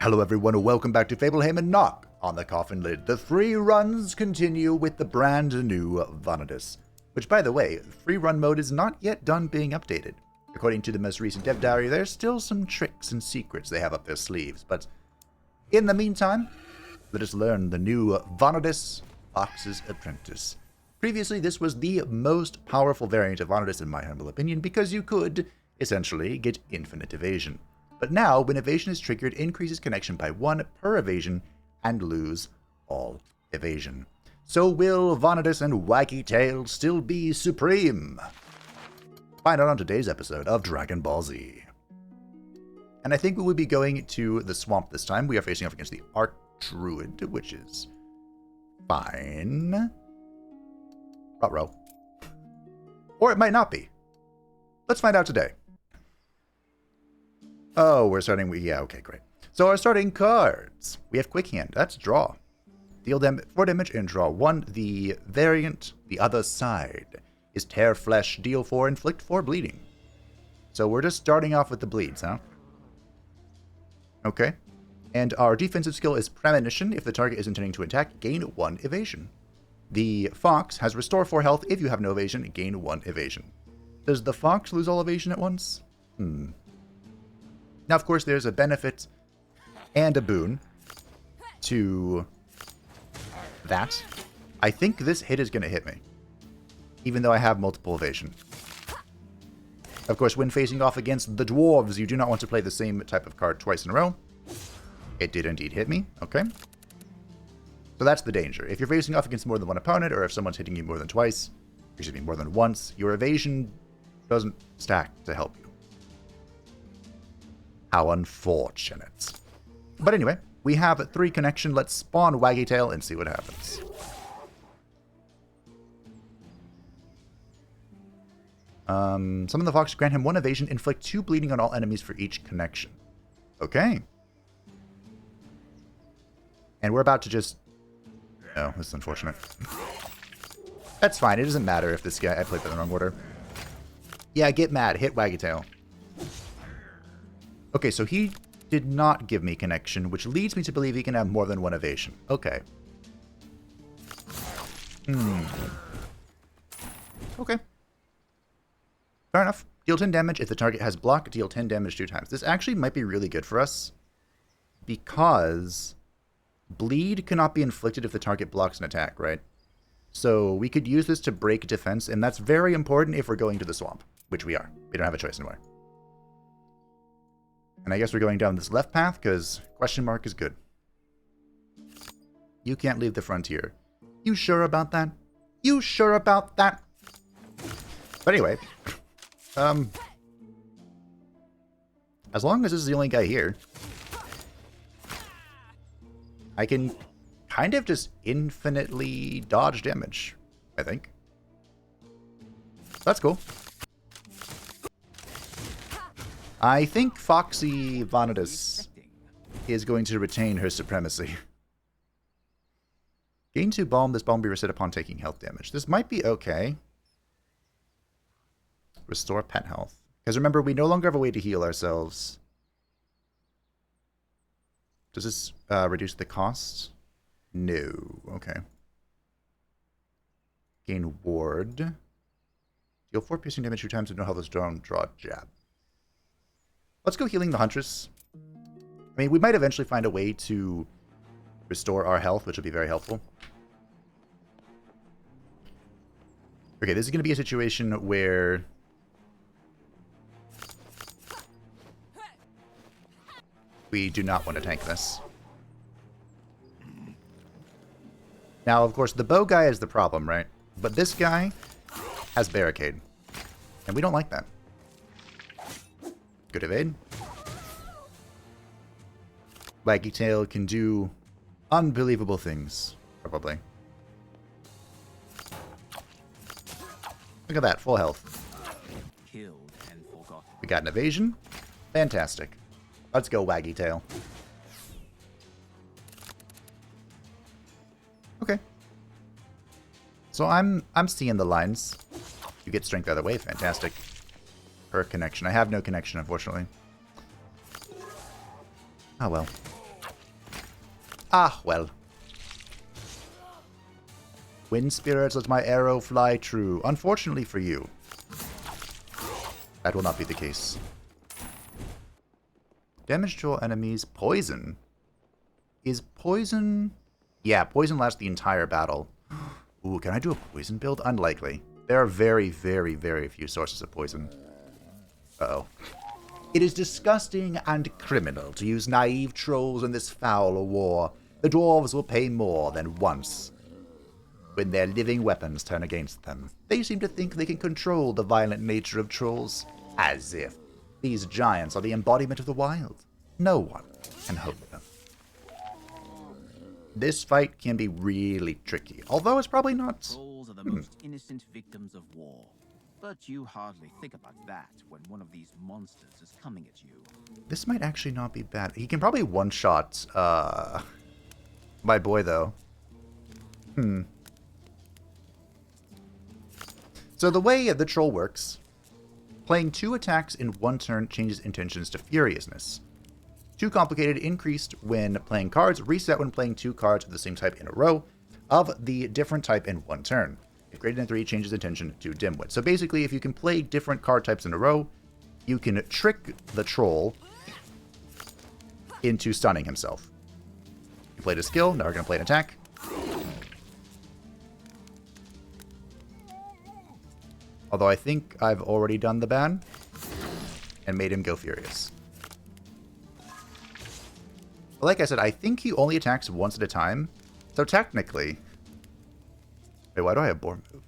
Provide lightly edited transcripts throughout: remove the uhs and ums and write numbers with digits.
Hello everyone, welcome back to Fableheim and Knock on the Coffin lid. The free runs continue with the brand new Vanadis, which by the way, free run mode is not yet done being updated. According to the most recent dev diary, there's still some tricks and secrets they have up their sleeves, but in the meantime, let us learn the new Vanadis, Fox's Apprentice. Previously, this was the most powerful variant of Vanadis in my humble opinion, because you could, essentially, get infinite evasion. But now, when evasion is triggered, increases connection by 1 per evasion, and lose all evasion. So will Vanadis and Wacky Tail still be supreme? Find out on today's episode of Dragon Ball Z. And I think we will be going to the swamp this time. We are facing off against the Archdruid, which is fine. Ruh-roh. Or it might not be. Let's find out today. Oh, we're starting with... yeah, okay, great. So our starting cards. We have Quick Hand. That's draw. Deal 4 damage and draw 1. The variant, the other side, is Tear Flesh. Deal 4, inflict 4 bleeding. So we're just starting off with the bleeds, huh? Okay. And our defensive skill is Premonition. If the target is intending to attack, gain 1 evasion. The Fox has Restore 4 health. If you have no evasion, gain 1 evasion. Does the Fox lose all evasion at once? Now, of course, there's a benefit and a boon to that. I think this hit is going to hit me, even though I have multiple evasion. Of course, when facing off against the dwarves, you do not want to play the same type of card twice in a row. It did indeed hit me. Okay. So that's the danger. If you're facing off against more than one opponent, or if someone's hitting you more than twice, excuse me, more than once, your evasion doesn't stack to help you. How unfortunate. But anyway, we have 3 connection. Let's spawn Waggy Tail and see what happens. Summon the Fox, grant him 1 evasion, inflict 2 bleeding on all enemies for each connection. Okay. And we're about to just... oh, this is unfortunate. That's fine. It doesn't matter if this guy... I played in the wrong order. Yeah, get mad. Hit Waggy Tail. Okay, so he did not give me connection, which leads me to believe he can have more than 1 evasion. Okay. Okay. Fair enough. Deal 10 damage. If the target has block, deal 10 damage 2 times. This actually might be really good for us, because bleed cannot be inflicted if the target blocks an attack, right? So we could use this to break defense, and that's very important if we're going to the swamp, which we are. We don't have a choice anymore. And I guess we're going down this left path, because question mark is good. You can't leave the frontier. You sure about that? You sure about that? But anyway, as long as this is the only guy here, I can kind of just infinitely dodge damage, I think. That's cool. I think Foxy Vanadis is going to retain her supremacy. Gain 2 balm. This balm will be reset upon taking health damage. This might be okay. Restore pet health. Because remember, we no longer have a way to heal ourselves. Does this reduce the cost? No. Okay. Gain ward. Deal 4 piercing damage 2 times with no health is drawn. Draw jab. Let's go healing the Huntress. I mean, we might eventually find a way to restore our health, which would be very helpful. Okay, this is going to be a situation where we do not want to tank this. Now, of course, the bow guy is the problem, right? But this guy has barricade, and we don't like that. Good evade. Waggy Tail can do unbelievable things, probably. Look at that, full health. Killed and forgotten. We got an evasion. Fantastic. Let's go, Waggy Tail. Okay. So I'm seeing the lines. You get strength either way. Fantastic. Per connection. I have no connection, unfortunately. Oh well. Ah, well. Wind spirits, let my arrow fly true. Unfortunately for you, that will not be the case. Damage to all enemies. Poison. Is poison... Yeah, poison lasts the entire battle. Ooh, can I do a poison build? Unlikely. There are very, very, very few sources of poison. Uh-oh. It is disgusting and criminal to use naive trolls in this foul war. The dwarves will pay more than once when their living weapons turn against them. They seem to think they can control the violent nature of trolls, as if these giants are the embodiment of the wild. No one can hope them. This fight can be really tricky, although it's probably not... Trolls are the most innocent victims of war. But you hardly think about that when one of these monsters is coming at you. This might actually not be bad. He can probably one-shot, my boy, though. So the way the troll works, playing 2 attacks in 1 turn changes intentions to furiousness. Too complicated, increased when playing cards, reset when playing 2 cards of the same type in a row of the different type in 1 turn. If greater than 3, changes intention to dimwit. So basically, if you can play different card types in a row, you can trick the troll into stunning himself. You played a skill, now we're going to play an attack. Although I think I've already done the ban and made him go furious. But like I said, I think he only attacks once at a time. So technically... Wait, why do I have boar move?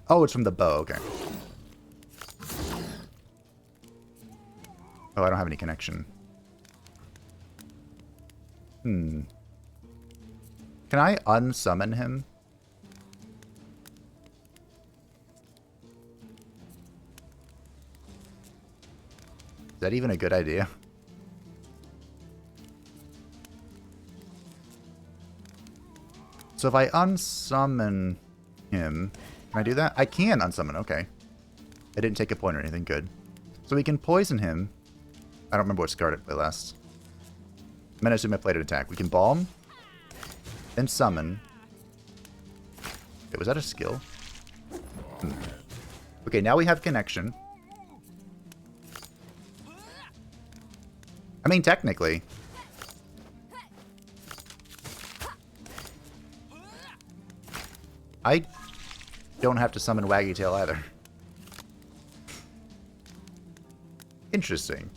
Oh, it's from the bow, okay. Oh, I don't have any connection. Can I unsummon him? Is that even a good idea? So if I unsummon him, can I do that? I can unsummon, okay. I didn't take a point or anything, good. So we can poison him. I don't remember what card I played last. I'm gonna assume I played an attack. We can balm, then summon. Okay, was that a skill? Okay, now we have connection. I mean, technically. I don't have to summon Waggy Tail either. Interesting.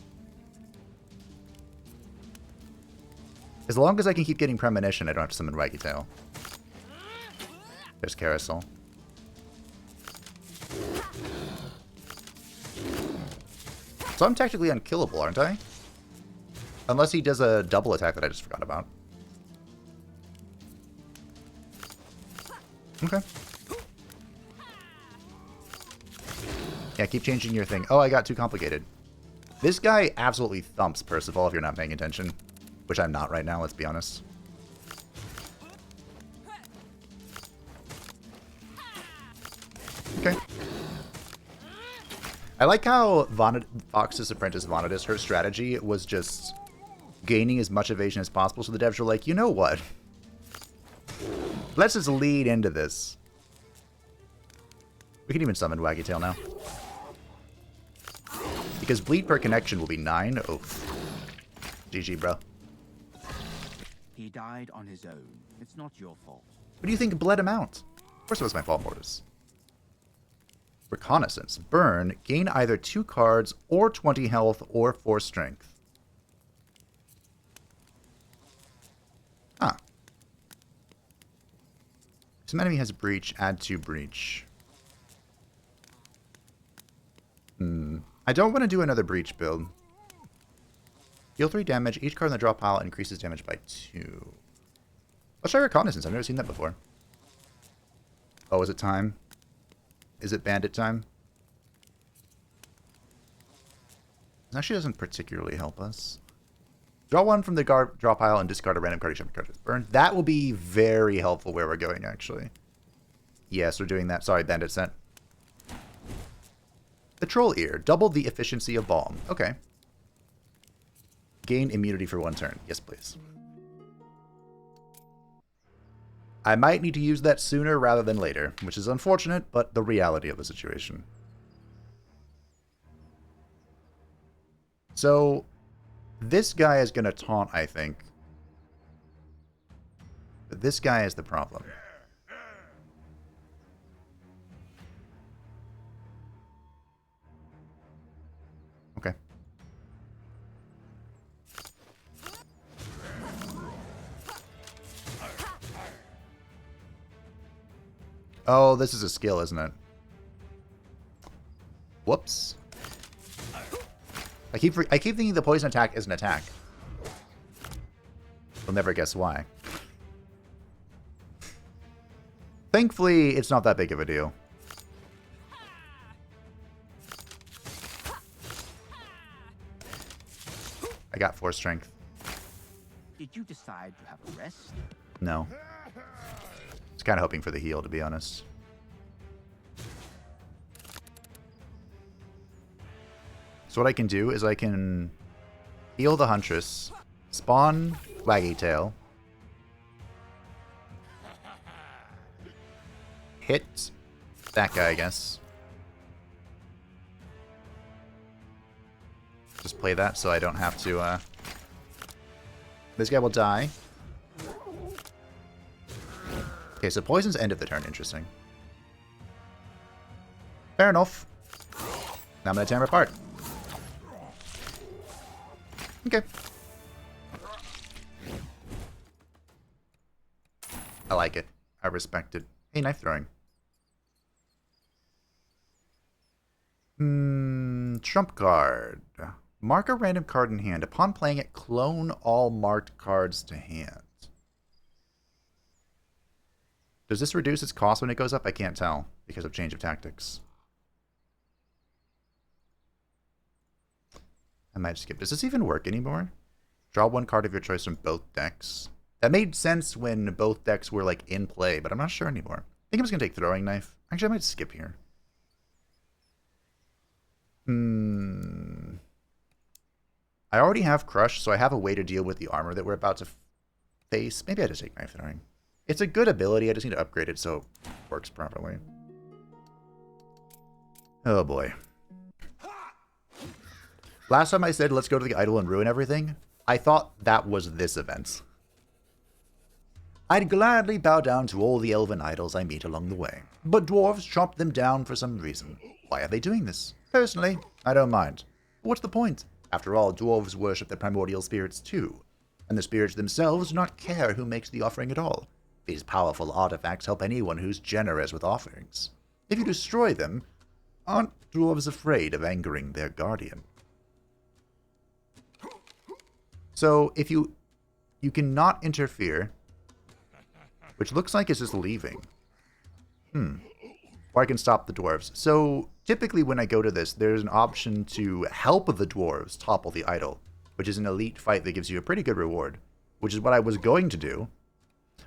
As long as I can keep getting Premonition, I don't have to summon Waggy Tail. There's Carousel. So I'm technically unkillable, aren't I? Unless he does a double attack that I just forgot about. Okay. Yeah, keep changing your thing. Oh, I got too complicated. This guy absolutely thumps Percival if you're not paying attention. Which I'm not right now, let's be honest. Okay. I like how Fox's apprentice Vonidus, her strategy was just gaining as much evasion as possible, so the devs were like, you know what? Let's just lead into this. We can even summon Waggy Tail now. Because bleed per connection will be 9. Oh. GG, bro. He died on his own. It's not your fault. What do you think bled him out? Of course it was my fault, Mortis. Reconnaissance. Burn. Gain either 2 cards, or 20 health, or 4 strength. Huh. Some enemy has breach. Add 2 breach. I don't want to do another breach build. Deal 3 damage. Each card in the draw pile increases damage by 2. Let's try Reconnaissance. I've never seen that before. Oh, is it time? Is it bandit time? This actually doesn't particularly help us. Draw 1 from the draw pile and discard a random card each time the card is burned. That will be very helpful where we're going, actually. Yes, we're doing that. Sorry, bandit sent. The Troll Ear. Double the efficiency of Balm. Okay. gain immunity for 1 turn. Yes, please. I might need to use that sooner rather than later, which is unfortunate, but the reality of the situation. So, this guy is going to taunt, I think. But this guy is the problem. Okay. Oh, this is a skill, isn't it? Whoops. I keep thinking the poison attack is an attack. You'll never guess why. Thankfully, it's not that big of a deal. I got 4 strength. Did you decide to have a rest? No. I was kind of hoping for the heal, to be honest. So what I can do is I can heal the Huntress, spawn Waggy Tail, hit that guy, I guess. Just play that so I don't have to, This guy will die. Okay, so poison's end of the turn. Interesting. Fair enough. Now I'm going to tear him apart. Okay. I like it. I respect it. Hey, knife throwing. Trump card. Mark a random card in hand. Upon playing it, clone all marked cards to hand. Does this reduce its cost when it goes up? I can't tell because of change of tactics. I might skip. Does this even work anymore? Draw 1 card of your choice from both decks. That made sense when both decks were like in play, but I'm not sure anymore. I think I'm just gonna take throwing knife. Actually, I might skip here. I already have crush, so I have a way to deal with the armor that we're about to face. Maybe I just take knife throwing. It's a good ability. I just need to upgrade it so it works properly. Oh boy. Last time I said, let's go to the idol and ruin everything, I thought that was this event. I'd gladly bow down to all the elven idols I meet along the way, but dwarves chop them down for some reason. Why are they doing this? Personally, I don't mind. But what's the point? After all, dwarves worship the primordial spirits too, and the spirits themselves do not care who makes the offering at all. These powerful artifacts help anyone who's generous with offerings. If you destroy them, aren't dwarves afraid of angering their guardian? So, if you cannot interfere, which looks like it's just leaving. Or I can stop the dwarves. So, typically when I go to this, there's an option to help the dwarves topple the idol, which is an elite fight that gives you a pretty good reward, which is what I was going to do.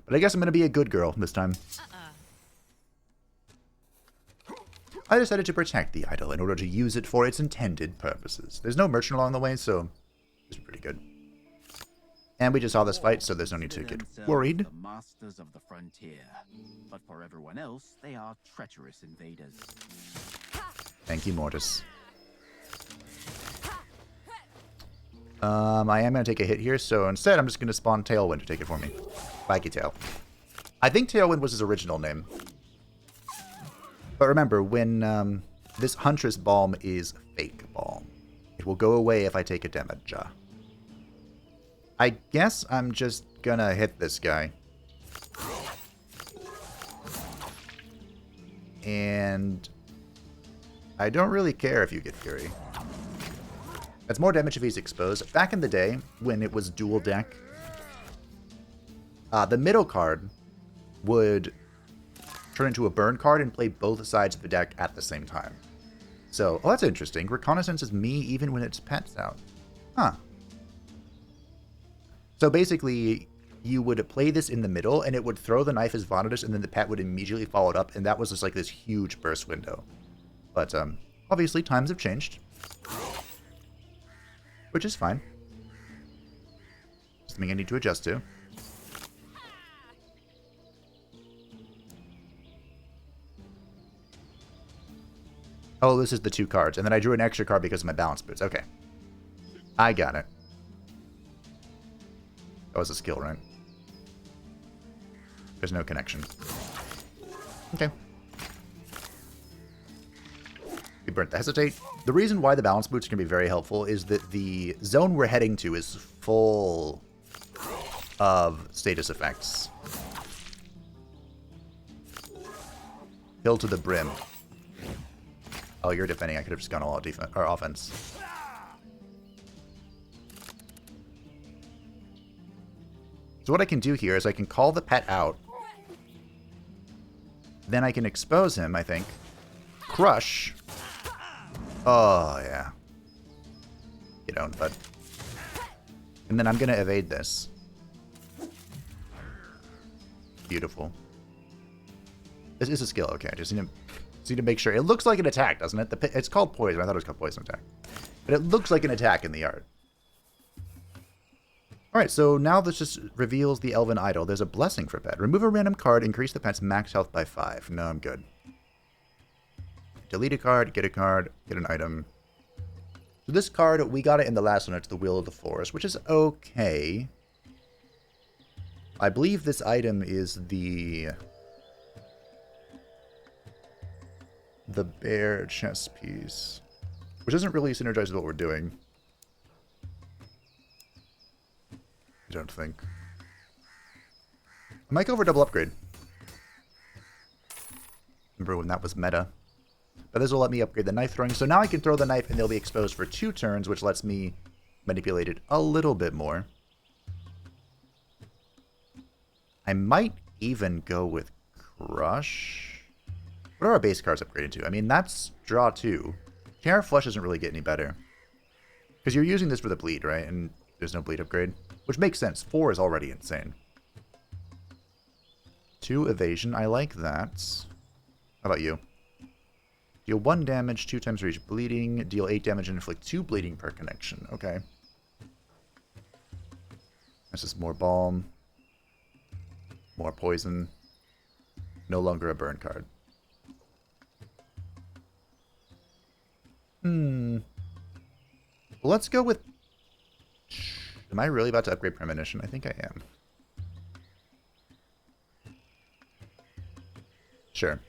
But I guess I'm going to be a good girl this time. I decided to protect the idol in order to use it for its intended purposes. There's no merchant along the way, so it's pretty good. And we just saw this fight, so there's no need to get worried. The masters of the frontier, but for everyone else, they are treacherous invaders. Thank you, Mortis. I am going to take a hit here, so instead I'm just going to spawn Tailwind to take it for me. Spiky Tail. I think Tailwind was his original name. But remember, when this Huntress Balm is fake balm, it will go away if I take a damage. I guess I'm just gonna hit this guy. And I don't really care if you get Fury. That's more damage if he's exposed. Back in the day, when it was dual deck, the middle card would turn into a burn card and play both sides of the deck at the same time. So, oh, that's interesting. Reconnaissance is me even when its pet's out. Huh. So basically, you would play this in the middle, and it would throw the knife as Vanatus, and then the pet would immediately follow it up, and that was just like this huge burst window. But obviously, times have changed. Which is fine. Something I need to adjust to. Oh, this is the 2 cards. And then I drew an extra card because of my balance boots. Okay. I got it. That was a skill, right? There's no connection. Okay. We burnt the Hesitate. The reason why the balance boots can be very helpful is that the zone we're heading to is full of status effects. Hill to the brim. Oh, you're defending. I could have just gone all out defense or offense. So what I can do here is I can call the pet out. Then I can expose him, I think. Crush. Oh, yeah. Get owned, bud. And then I'm going to evade this. Beautiful. This is a skill. Okay, I just need to make sure. It looks like an attack, doesn't it? It's called poison. I thought it was called poison attack. But it looks like an attack in the art. Alright, so now this just reveals the Elven Idol. There's a blessing for pet. Remove a random card, increase the pet's max health by 5. No, I'm good. Delete a card, get an item. So this card, we got it in the last one. It's the Will of the Forest, which is okay. I believe this item is the bear chess piece, which doesn't really synergize with what we're doing. I don't think. I might go for double upgrade. Remember when that was meta? But this will let me upgrade the knife throwing. So now I can throw the knife and they'll be exposed for 2 turns, which lets me manipulate it a little bit more. I might even go with Crush. What are our base cards upgraded to? I mean, that's draw 2. Tear Flush doesn't really get any better. Because you're using this for the bleed, right? And there's no bleed upgrade. Which makes sense. 4 is already insane. 2 evasion. I like that. How about you? Deal 1 damage 2 times for each bleeding. Deal 8 damage and inflict 2 bleeding per connection. Okay. This is more balm. More poison. No longer a burn card. Well, let's go with... Am I really about to upgrade Premonition? I think I am. Sure.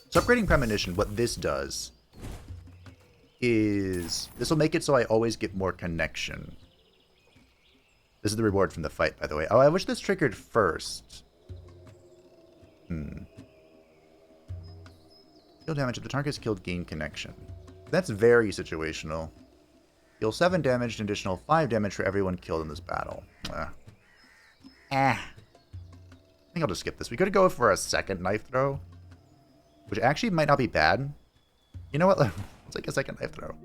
So upgrading Premonition, what this does is... This will make it so I always get more connection. This is the reward from the fight, by the way. Oh, I wish this triggered first. Deal damage if the target is killed, gain connection. That's very situational. Deal 7 damage, an additional 5 damage for everyone killed in this battle. I think I'll just skip this. We could go for a second knife throw, which actually might not be bad. You know what? Let's take a second knife throw.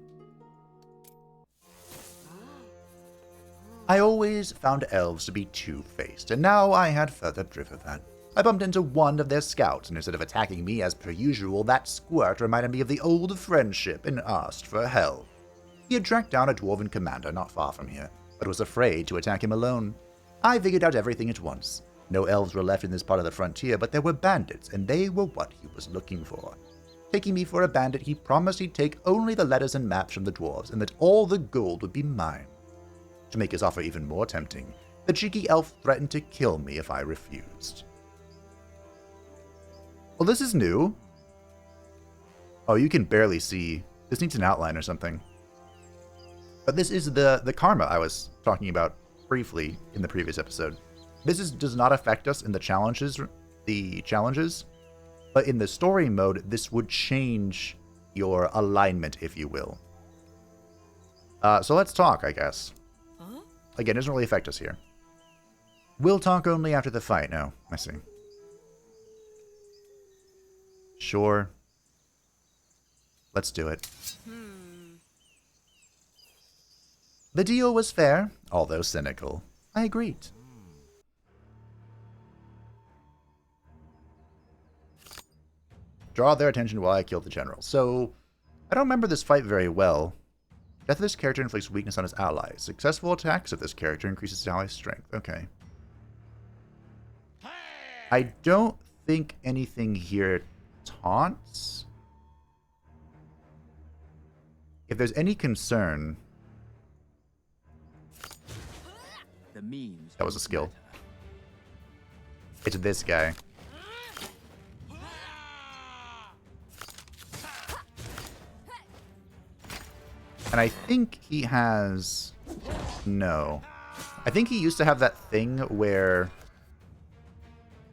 I always found elves to be two-faced, and now I had further driven that. I bumped into one of their scouts, and instead of attacking me as per usual, that squirt reminded me of the old friendship and asked for help. He had tracked down a dwarven commander not far from here, but was afraid to attack him alone. I figured out everything at once. No elves were left in this part of the frontier, but there were bandits, and they were what he was looking for. Taking me for a bandit, he promised he'd take only the letters and maps from the dwarves, and that all the gold would be mine. To make his offer even more tempting, the cheeky elf threatened to kill me if I refused. Well, this is new. Oh, you can barely see. This needs an outline or something. But this is the karma I was talking about briefly in the previous episode. This does not affect us in the challenges, but in the story mode, this would change your alignment, if you will. So let's talk, I guess. Again, it doesn't really affect us here. We'll talk only after the fight. No, I see. Sure. Let's do it. The deal was fair, although cynical. I agreed. Draw their attention while I kill the general. So, I don't remember this fight very well. Death of this character inflicts weakness on his allies. Successful attacks of this character increases his allies' strength. Okay. I don't think anything here taunts. If there's any concern... The means That was a skill. It's this guy. And I think he has... No. I think he used to have that thing where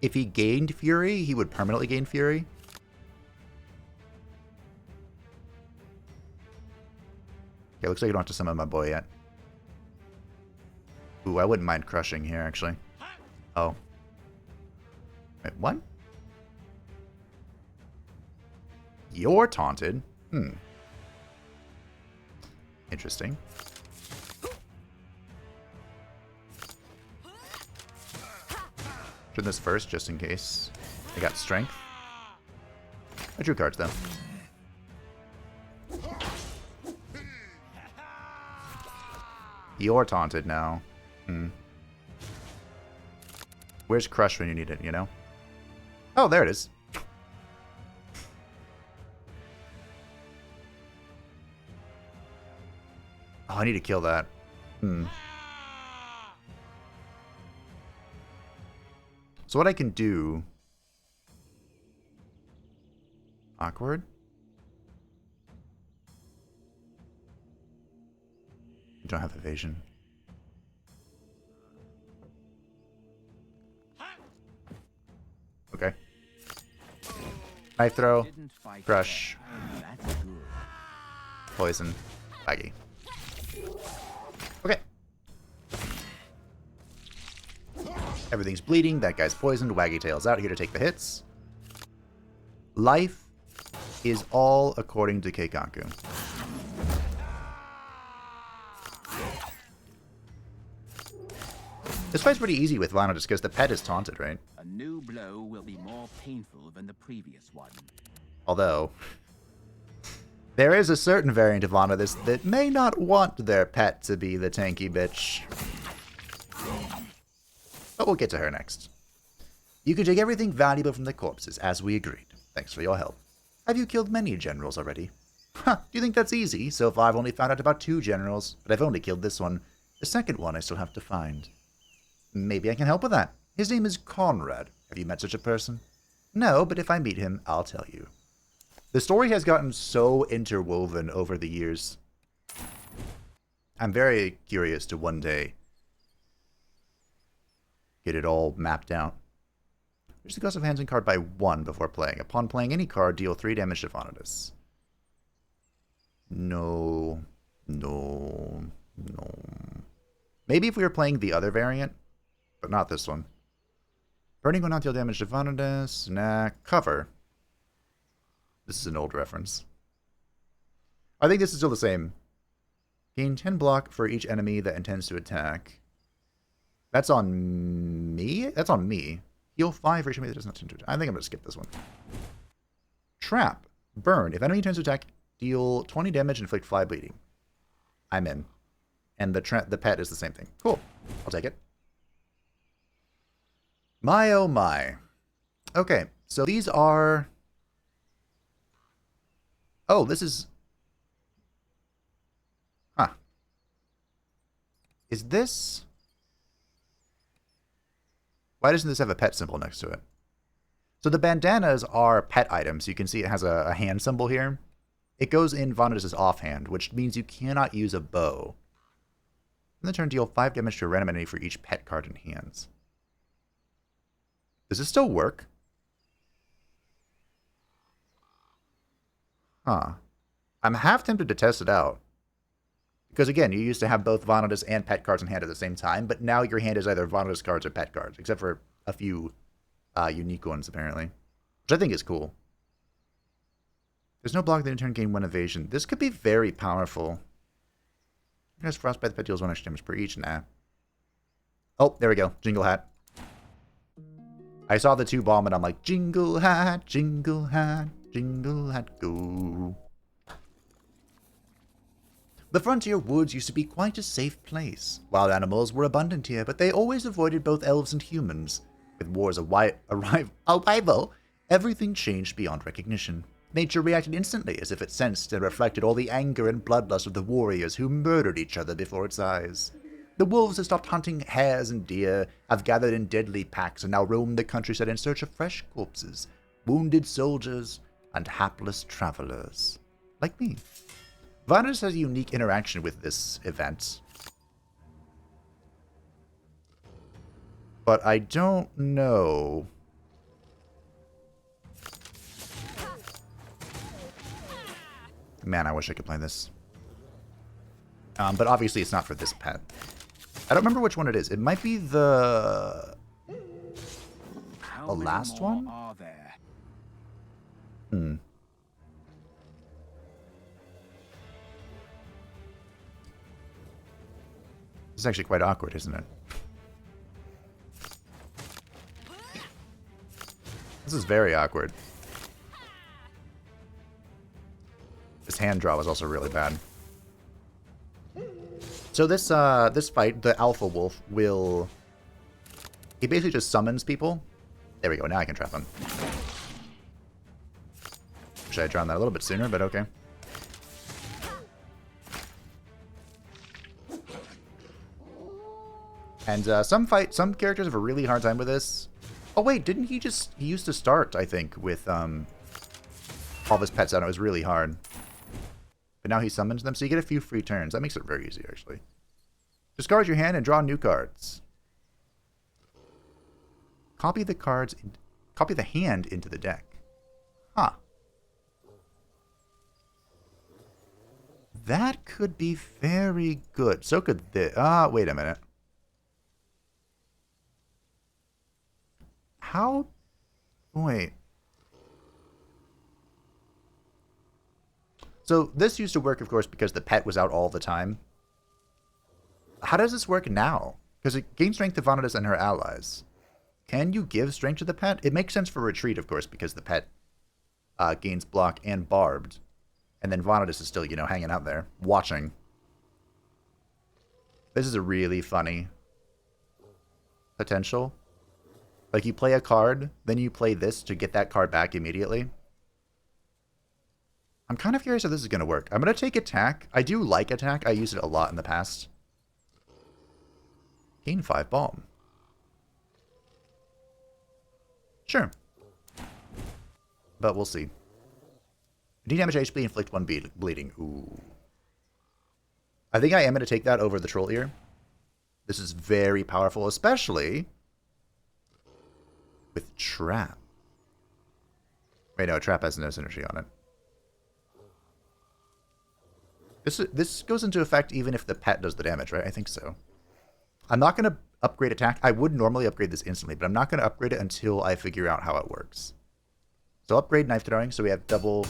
if he gained Fury, he would permanently gain Fury. Okay, looks like you don't have to summon my boy yet. Ooh, I wouldn't mind crushing here, actually. Oh. Wait, what? You're taunted? Hmm. Interesting. Turn this first, just in case. I got strength. I drew cards, though. You're taunted now. Hmm. Where's Crush when you need it, you know? Oh, there it is. Oh, I need to kill that. Hmm. So what I can do... Awkward? You don't have evasion. Okay. Knife throw. Crush. Poison. Baggy. Okay. Everything's bleeding. That guy's poisoned. Waggy tails out here to take the hits. Life is all according to Keikaku. This fight's pretty easy with Vana just because the pet is taunted, right? A new blow will be more painful than the previous one. Although, there is a certain variant of Vana that may not want their pet to be the tanky bitch. But we'll get to her next. You can take everything valuable from the corpses, as we agreed. Thanks for your help. Have you killed many generals already? Huh, do you think that's easy? So far I've only found out about 2 generals, but I've only killed this one. The second one I still have to find. Maybe I can help with that. His name is Conrad. Have you met such a person? No, but if I meet him, I'll tell you. The story has gotten so interwoven over the years. I'm very curious to one day get it all mapped out. Reduce the cost of hands and card by 1 before playing. Upon playing any card, deal 3 damage to Vanatus. No. No. No. Maybe if we were playing the other variant, but not this one. Burning will not deal damage to Vanatus. Nah. Cover. This is an old reference. I think this is still the same. Gain 10 block for each enemy that intends to attack. That's on me? That's on me. Heal 5 for each enemy that does not intend to attack. I think I'm going to skip this one. Trap. Burn. If enemy intends to attack, deal 20 damage and inflict 5 bleeding. I'm in. And the pet is the same thing. Cool. I'll take it. My oh my. Okay, so these are... Oh, this is... Huh. Is this... Why doesn't this have a pet symbol next to it? So the bandanas are pet items. You can see it has a hand symbol here. It goes in Vanatus' offhand, which means you cannot use a bow. In the turn, deal 5 damage to a random enemy for each pet card in hands. Does this still work? Huh. I'm half tempted to test it out. Because again, you used to have both Vanatus and pet cards in hand at the same time, but now your hand is either Vanatus cards or pet cards, except for a few unique ones, apparently. Which I think is cool. There's no block that in turn gain 1 evasion. This could be very powerful. There's Frostbite, the pet deals 1 extra damage per each. Nah. Oh, there we go. Jingle hat. I saw the 2 bomb and I'm like, jingle hat, jingle hat, jingle hat, go. The frontier woods used to be quite a safe place. Wild animals were abundant here, but they always avoided both elves and humans. With war's arrival, everything changed beyond recognition. Nature reacted instantly, as if it sensed and reflected all the anger and bloodlust of the warriors who murdered each other before its eyes. The wolves have stopped hunting hares and deer, have gathered in deadly packs, and now roam the countryside in search of fresh corpses, wounded soldiers, and hapless travelers. Like me. Vanadis has a unique interaction with this event. But I don't know. Man, I wish I could play this. But obviously it's not for this pet. I don't remember which one it is. It might be the last one? Are there? This is actually quite awkward, isn't it? This is very awkward. This hand draw was also really bad. So this this fight, the alpha wolf will... He basically just summons people. There we go, now I can trap him. Wish I had drawn that a little bit sooner, but okay. And some characters have a really hard time with this. Oh wait, didn't he used to start, I think, with all of his pets out. It was really hard. But now he summons them, so you get a few free turns. That makes it very easy, actually. Discard your hand and draw new cards. Copy the hand into the deck. Huh. That could be very good. So could this. Wait a minute. How? Wait. So this used to work, of course, because the pet was out all the time. How does this work now? Because it gains strength to Vanadis and her allies. Can you give strength to the pet? It makes sense for retreat, of course, because the pet gains block and barbed. And then Vanadis is still, you know, hanging out there, watching. This is a really funny potential. Like, you play a card, then you play this to get that card back immediately. I'm kind of curious how this is going to work. I'm going to take attack. I do like attack. I used it a lot in the past. Gain 5 bomb. Sure. But we'll see. D-damage HP, inflict 1 bleeding. Ooh. I think I am going to take that over the Troll Ear. This is very powerful, especially with Trap. Wait, no, Trap has no synergy on it. This goes into effect even if the pet does the damage, right? I think so. I'm not going to upgrade attack. I would normally upgrade this instantly, but I'm not going to upgrade it until I figure out how it works. So upgrade knife throwing, so we have double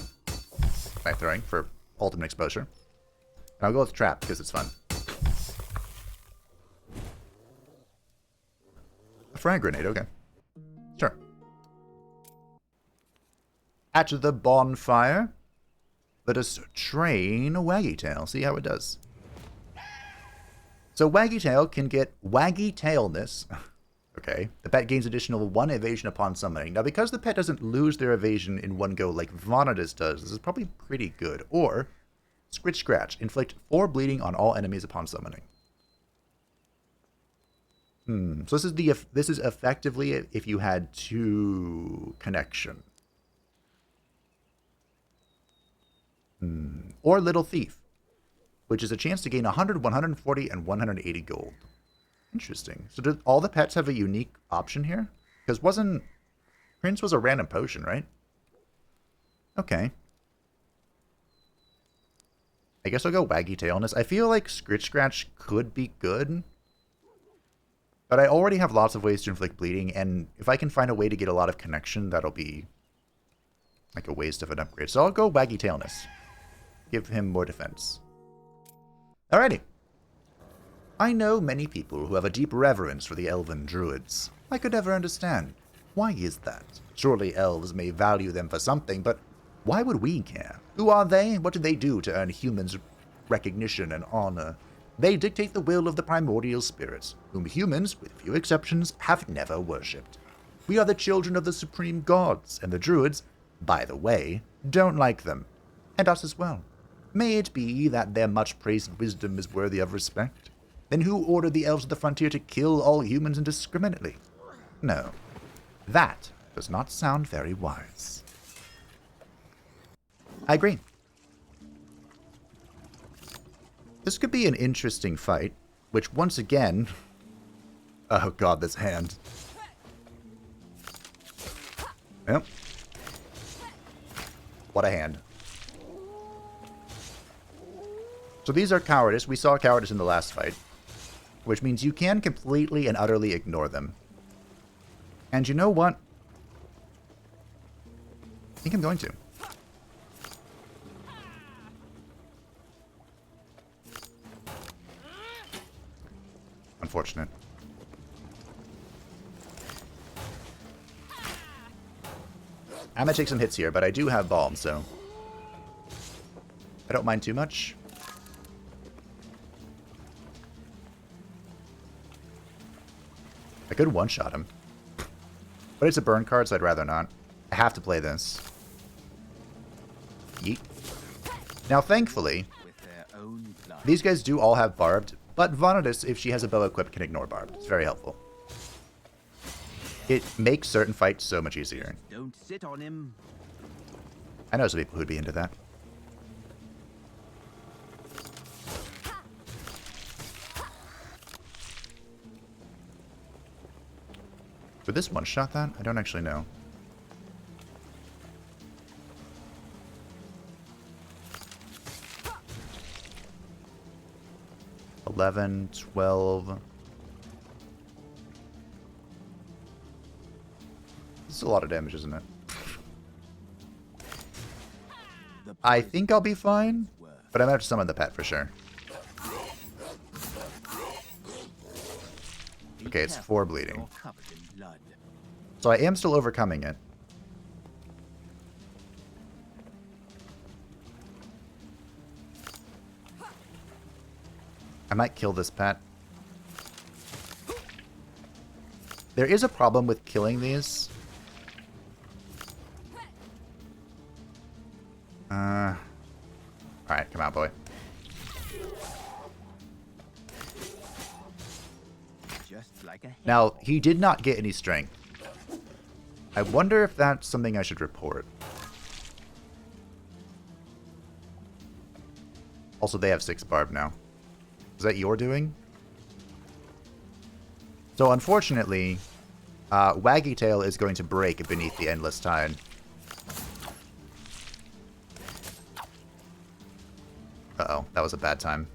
knife throwing for ultimate exposure. And I'll go with Trap because it's fun. A frag grenade, okay. Sure. At the bonfire, let us train Waggy Tail. See how it does. So Waggy Tail can get Waggy Tailness. Okay. The pet gains additional 1 evasion upon summoning. Now, because the pet doesn't lose their evasion in one go like Vanadis does, this is probably pretty good. Or, Scritch Scratch. Inflict 4 bleeding on all enemies upon summoning. So this is effectively if you had 2 connection. Or Little Thief, which is a chance to gain 100, 140, and 180 gold. Interesting. So do all the pets have a unique option here? Because Prince was a random potion, right? Okay. I guess I'll go Waggy Tailness. I feel like Scritch Scratch could be good. But I already have lots of ways to inflict bleeding, and if I can find a way to get a lot of connection, that'll be like a waste of an upgrade. So I'll go Waggy Tailness. Give him more defense. Alrighty. I know many people who have a deep reverence for the elven druids. I could never understand. Why is that? Surely elves may value them for something, but why would we care? Who are they? What do they do to earn humans' recognition and honor. They dictate the will of the primordial spirits, whom humans, with few exceptions, have never worshipped. We are the children of the supreme gods, and the druids, by the way, don't like them, and us as well. May it be that their much-praised wisdom is worthy of respect. Then who ordered the elves of the frontier to kill all humans indiscriminately? No, that does not sound very wise. I agree. This could be an interesting fight, which once again... Oh god, this hand. Yep. What a hand. So these are cowardice. We saw cowardice in the last fight, which means you can completely and utterly ignore them. And you know what? I think I'm going to. Unfortunate. I'm gonna take some hits here, but I do have Balm, so I don't mind too much. I could one-shot him, but it's a burn card, so I'd rather not. I have to play this. Yeet. Now, thankfully, these guys do all have Barbed, but Vanatus, if she has a bow equipped, can ignore Barbed. It's very helpful. It makes certain fights so much easier. Don't sit on him. I know some people who'd be into that. Would this one-shot that? I don't actually know. $11, $12. This is a lot of damage, isn't it? I think I'll be fine, but I'm gonna have to summon the pet for sure. Okay, it's 4 bleeding. So I am still overcoming it. I might kill this pet. There is a problem with killing these. Alright, come out, boy. Now, he did not get any strength. I wonder if that's something I should report. Also, they have 6 Barb now. Is that your doing? So, unfortunately, Waggy Tail is going to break beneath the Endless Tide. Uh-oh, that was a bad time.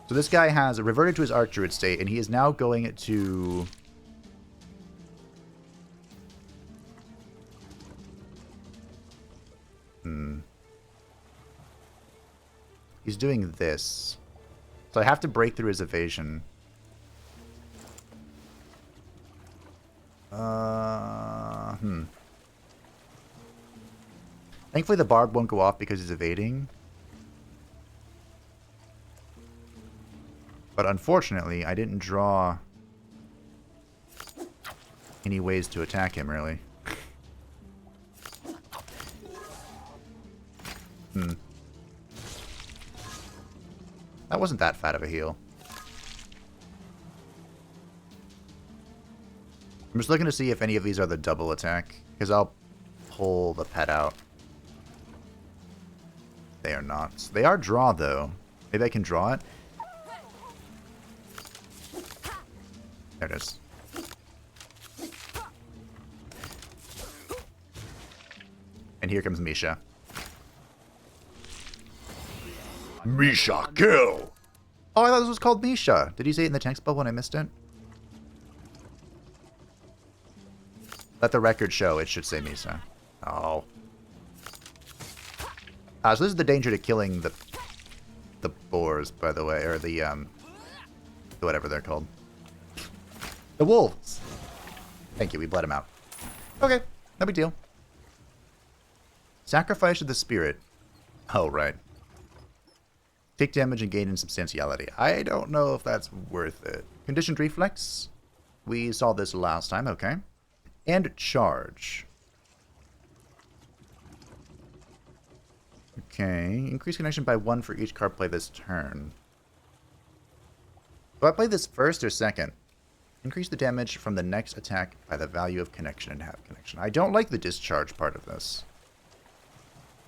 So this guy has reverted to his Archdruid state, and he is now going to... He's doing this. So I have to break through his evasion. Thankfully the barb won't go off because he's evading. But unfortunately, I didn't draw any ways to attack him, really. That wasn't that fat of a heal. I'm just looking to see if any of these are the double attack, because I'll pull the pet out. They are not. They are draw, though. Maybe I can draw it? There it is. And here comes Misha. Misha, kill! Oh, I thought this was called Misha. Did he say it in the text bubble and I missed it? Let the record show it should say Misha. Oh. So this is the danger to killing the boars, by the way, or the whatever they're called. The wolves. Thank you, we bled him out. Okay, no big deal. Sacrifice of the spirit. Oh, right. Take damage and gain in substantiality. I don't know if that's worth it. Conditioned reflex. We saw this last time, okay. And charge. Okay. Increase connection by 1 for each card play this turn. Do I play this first or second? Increase the damage from the next attack by the value of connection and have connection. I don't like the discharge part of this.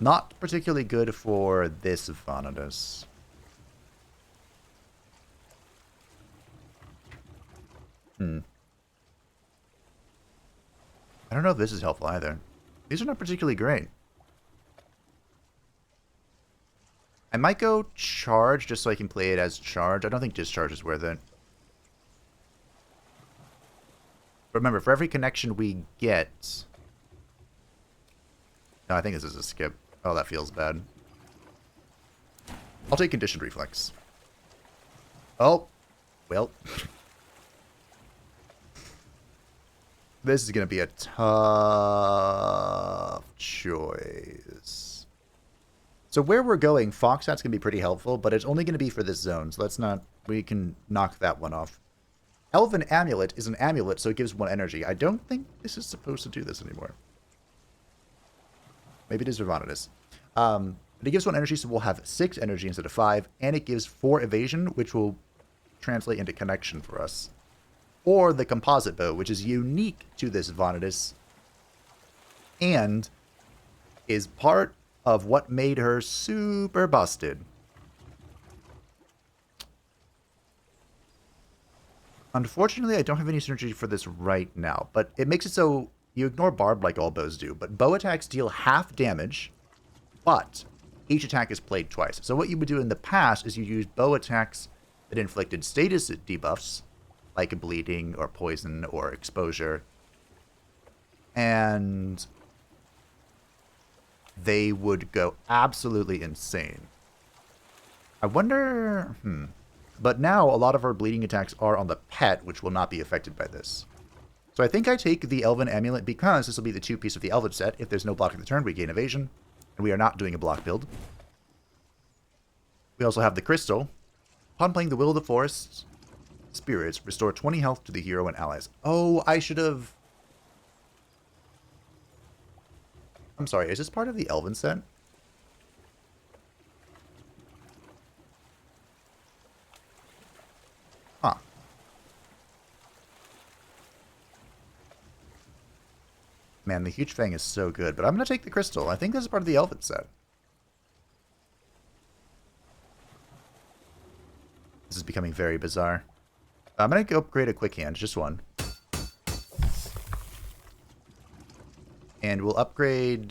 Not particularly good for this Vanadis. I don't know if this is helpful either. These are not particularly great. I might go charge just so I can play it as charge. I don't think discharge is worth it. Remember, for every connection we get... No, I think this is a skip. Oh, that feels bad. I'll take conditioned reflex. Oh. Well. This is going to be a tough choice. So where we're going, Foxat's going to be pretty helpful, but it's only going to be for this zone, so let's not... We can knock that one off. Elven Amulet is an amulet, so it gives 1 energy. I don't think this is supposed to do this anymore. Maybe it is Vanadis. But it gives 1 energy, so we'll have 6 energy instead of 5, and it gives 4 evasion, which will translate into connection for us. Or the composite bow, which is unique to this Vanadis, and is part of what made her super busted. Unfortunately, I don't have any synergy for this right now, but it makes it so you ignore barb like all bows do, but bow attacks deal half damage, but each attack is played twice. So what you would do in the past is you use bow attacks that inflicted status debuffs, like bleeding or poison or exposure, and they would go absolutely insane. I wonder... But now, a lot of our bleeding attacks are on the pet, which will not be affected by this. So I think I take the Elven Amulet because this will be the 2-piece of the Elven set. If there's no block in the turn, we gain evasion. And we are not doing a block build. We also have the Crystal. Upon playing the Will of the Forest Spirits, restore 20 health to the hero and allies. Oh, I should have... I'm sorry, is this part of the Elven set? Huh. Man, the Huge Fang is so good, but I'm going to take the Crystal. I think this is part of the Elven set. This is becoming very bizarre. I'm going to go upgrade a Quick Hand, just one. And we'll upgrade...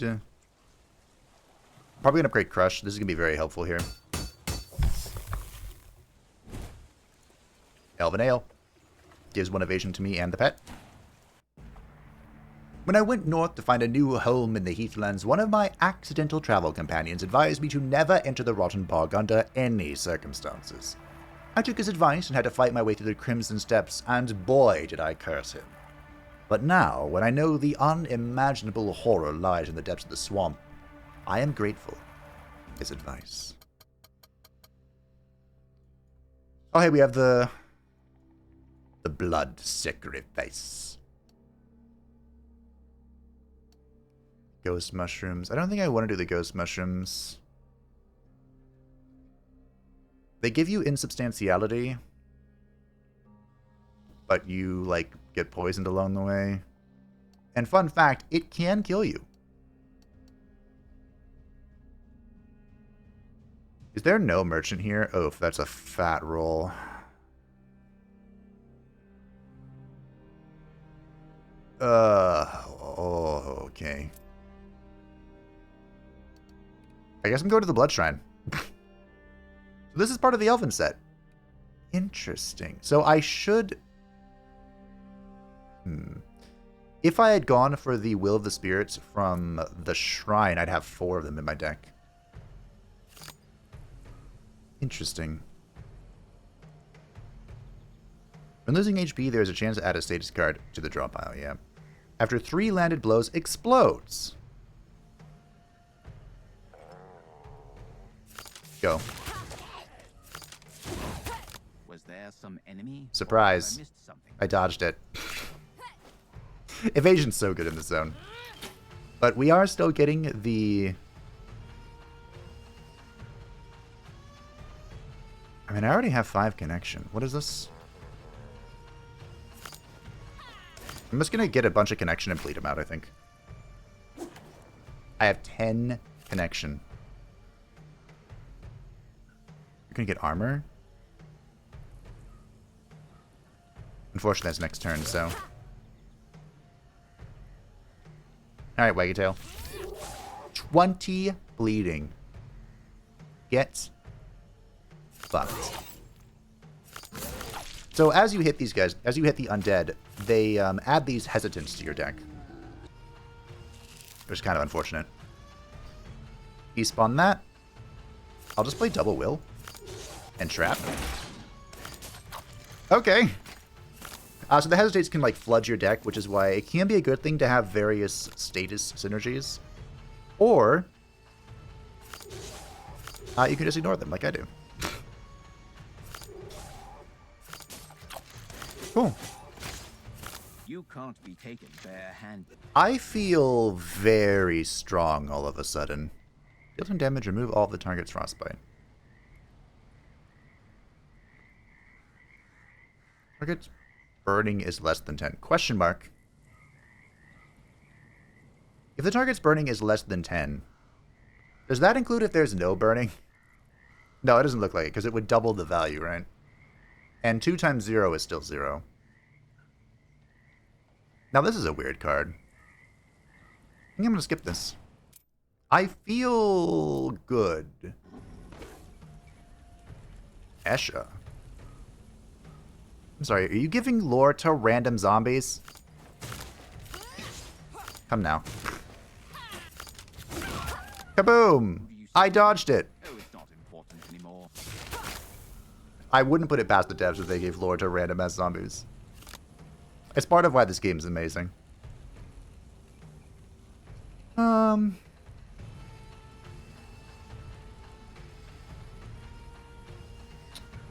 Probably going to upgrade Crush. This is going to be very helpful here. Elven Ale. Gives 1 evasion to me and the pet. When I went north to find a new home in the Heathlands, one of my accidental travel companions advised me to never enter the Rotten Bog under any circumstances. I took his advice and had to fight my way through the Crimson Steps, and boy did I curse him. But now, when I know the unimaginable horror lies in the depths of the swamp, I am grateful for his advice. Oh, hey, we have the blood sacrifice. Ghost mushrooms. I don't think I want to do the ghost mushrooms. They give you insubstantiality, but you, like, get poisoned along the way. And fun fact, it can kill you. Is there no merchant here? Oh, that's a fat roll. Oh, okay. I guess I'm going to the Blood Shrine. So this is part of the Elven set. Interesting. So I should... If I had gone for the Will of the Spirits from the Shrine, I'd have 4 of them in my deck. Interesting. When losing HP, there's a chance to add a status card to the draw pile, yeah. After 3 landed blows, explodes. Go. Was there some enemy? Surprise. I missed something. I dodged it. Evasion's so good in this zone. But we are still getting the... I mean, I already have 5 connection. What is this? I'm just going to get a bunch of connection and bleed them out, I think. I have 10 connection. You're going to get armor? Unfortunately, that's next turn, so... Alright, Waggy Tail. 20 bleeding. Get fucked. So as you hit these guys, as you hit the undead, they add these hesitants to your deck. Which is kind of unfortunate. Despawn that. I'll just play Double Will. And Trap. Okay. So the hesitates can like flood your deck, which is why it can be a good thing to have various status synergies. Or you can just ignore them like I do. Cool. You can't be taken bare-handed. I feel very strong all of a sudden. Deal some damage, remove all of the target's frostbite. Target's burning is less than 10. Question mark. If the target's burning is less than 10, does that include if there's no burning? No, it doesn't look like it, because it would double the value, right? And 2 times 0 is still 0. Now this is a weird card. I think I'm going to skip this. I feel good. Esha. I'm sorry, are you giving lore to random zombies? Come now. Kaboom! I dodged it. Oh, it's not important anymore. I wouldn't put it past the devs if they gave lore to random ass zombies. It's part of why this game's amazing. I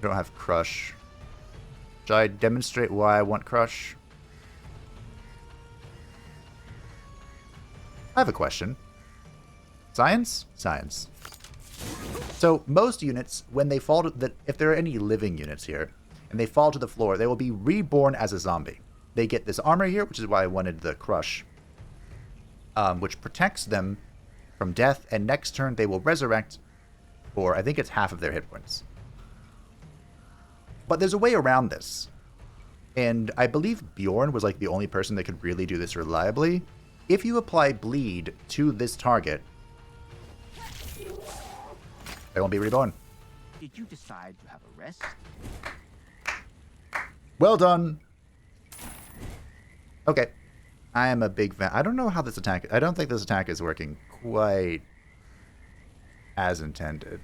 don't have Crush. Should I demonstrate why I want Crush? I have a question. Science? Science. So most units, when they fall to if there are any living units here, and they fall to the floor, they will be reborn as a zombie. They get this armor here, which is why I wanted the Crush, which protects them from death, and next turn they will resurrect for, I think it's half of their hit points. But there's a way around this. And I believe Bjorn was like the only person that could really do this reliably. If you apply bleed to this target, they won't be reborn. Did you decide to have a rest? Well done. Okay. I am a big fan. I don't know how this attack... I don't think this attack is working quite as intended.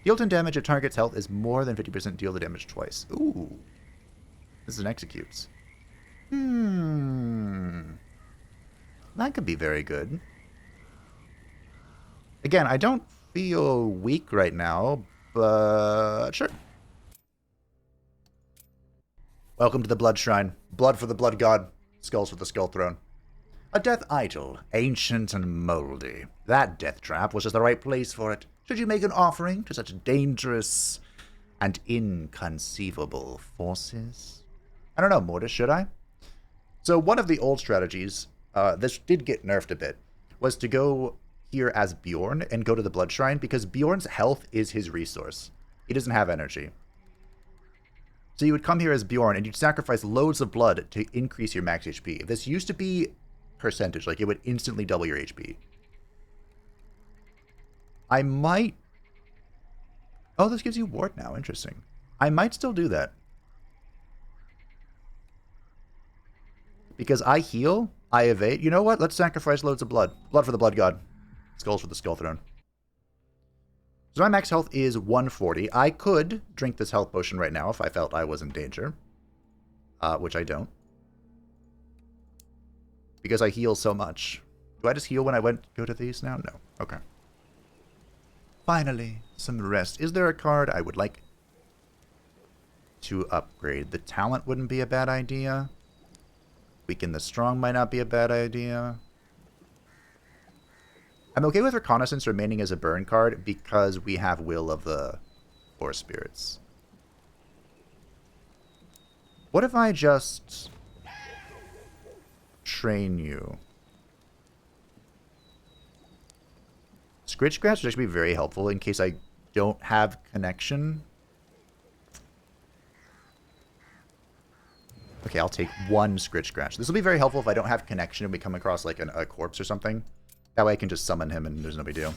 Deal 10 damage if target's health is more than 50%. Deal the damage twice. Ooh. This is an executes. That could be very good. Again, I don't feel weak right now, but sure. Welcome to the Blood Shrine. Blood for the Blood God. Skulls for the Skull Throne. A death idol, ancient and moldy. That death trap was just the right place for it. Should you make an offering to such dangerous and inconceivable forces? I don't know, Mortis, should I? So one of the old strategies, this did get nerfed a bit, was to go here as Bjorn and go to the Blood Shrine, because Bjorn's health is his resource. He doesn't have energy. So you would come here as Bjorn, and you'd sacrifice loads of blood to increase your max HP. If this used to be percentage, like it would instantly double your HP. I might... Oh, this gives you ward now. Interesting. I might still do that. Because I heal, I evade. You know what? Let's sacrifice loads of blood. Blood for the Blood God. Skulls for the Skull Throne. So my max health is 140. I could drink this health potion right now if I felt I was in danger. Which I don't. Because I heal so much. Do I just heal when I go to these now? No. Okay. finally, some rest. Is there a card I would like to upgrade? The talent wouldn't be a bad idea. Weaken the strong might not be a bad idea. I'm okay with Reconnaissance remaining as a burn card because we have Will of the Forest Spirits. What if I just train you? Scritch Scratch would actually be very helpful in case I don't have connection. Okay, I'll take one Scritch Scratch. This will be very helpful if I don't have connection and we come across like a corpse or something. That way I can just summon him and there's no big deal.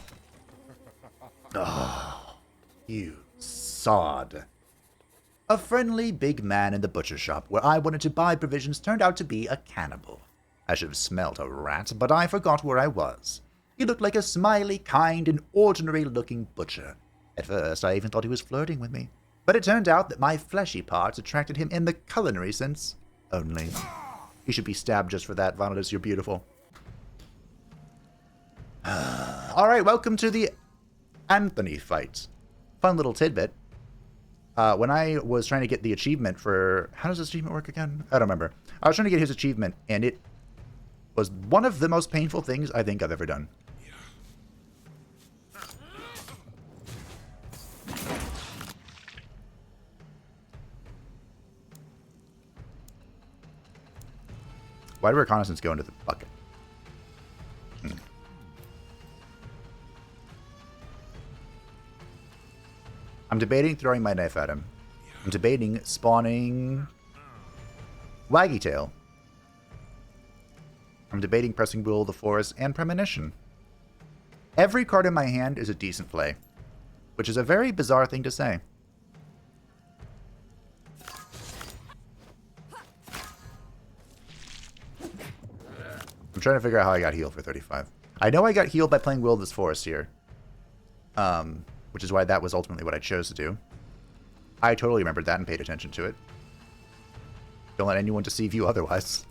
Oh, you sod. A friendly big man in the butcher shop where I wanted to buy provisions turned out to be a cannibal. I should have smelt a rat, but I forgot where I was. He looked like a smiley, kind, and ordinary-looking butcher. At first, I even thought he was flirting with me. But it turned out that my fleshy parts attracted him in the culinary sense only. You should be stabbed just for that, Vanadis. You're beautiful. Alright, welcome to the Anthony fight. Fun little tidbit. When I was trying to get the achievement for... How does this achievement work again? I don't remember. I was trying to get his achievement, and it was one of the most painful things I think I've ever done. Why did Reconnaissance go into the bucket? I'm debating throwing my knife at him. I'm debating spawning Waggy Tail. I'm debating pressing Will of the Forest and Premonition. Every card in my hand is a decent play, which is a very bizarre thing to say. I'm trying to figure out how I got healed for 35. I know I got healed by playing Will of the Forest here. Which is why that was ultimately what I chose to do. I totally remembered that and paid attention to it. Don't let anyone deceive you otherwise.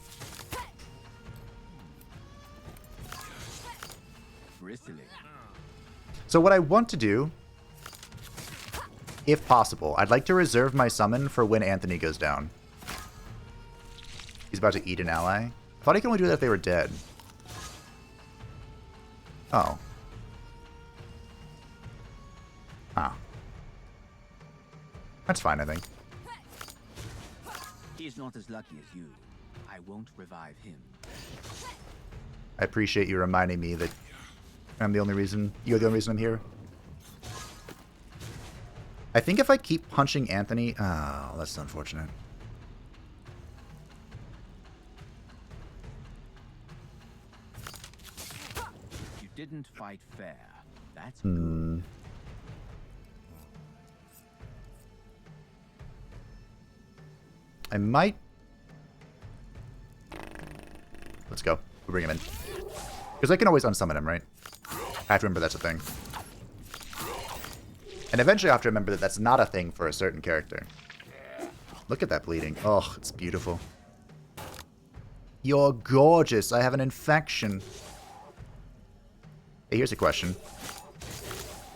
So what I want to do, if possible, I'd like to reserve my summon for when Anthony goes down. He's about to eat an ally. I thought I could only do that if they were dead. Oh. Huh. That's fine, I think. He's not as lucky as you. I won't revive him. I appreciate you reminding me that I'm the only reason, you're the only reason I'm here. I think if I keep punching Anthony, oh, that's unfortunate. You didn't fight fair. That's good. I might... Let's go. We'll bring him in. Because I can always unsummon him, right? I have to remember that's a thing. And eventually I have to remember that that's not a thing for a certain character. Look at that bleeding. Oh, it's beautiful. You're gorgeous. I have an infection. Hey, here's a question.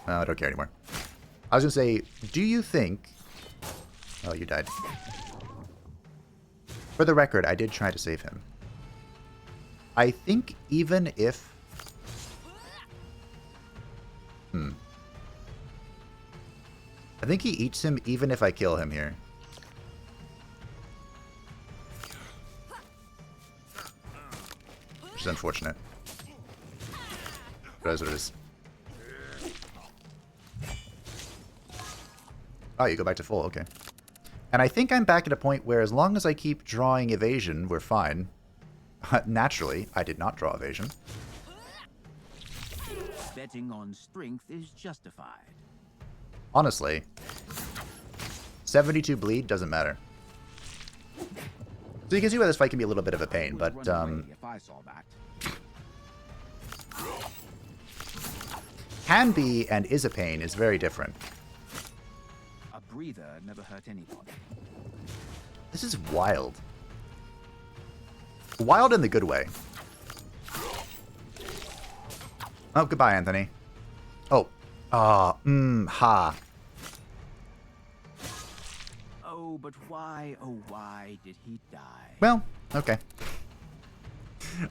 I don't care anymore. I was going to say, do you think... Oh, you died. For the record, I did try to save him. I think even if... I think he eats him even if I kill him here. Which is unfortunate. But that's what it is. Oh, you go back to full, okay. And I think I'm back at a point where as long as I keep drawing evasion, we're fine. Naturally, I did not draw evasion. Betting on strength is justified. Honestly, 72 bleed doesn't matter. So you can see why this fight can be a little bit of a pain, but If I saw that. can be and is a pain is very different. A breather never hurt anybody. This is wild. Wild in the good way. Oh, goodbye, Anthony. Oh, Ah, ha. Oh, but why, oh why did he die? Well, okay.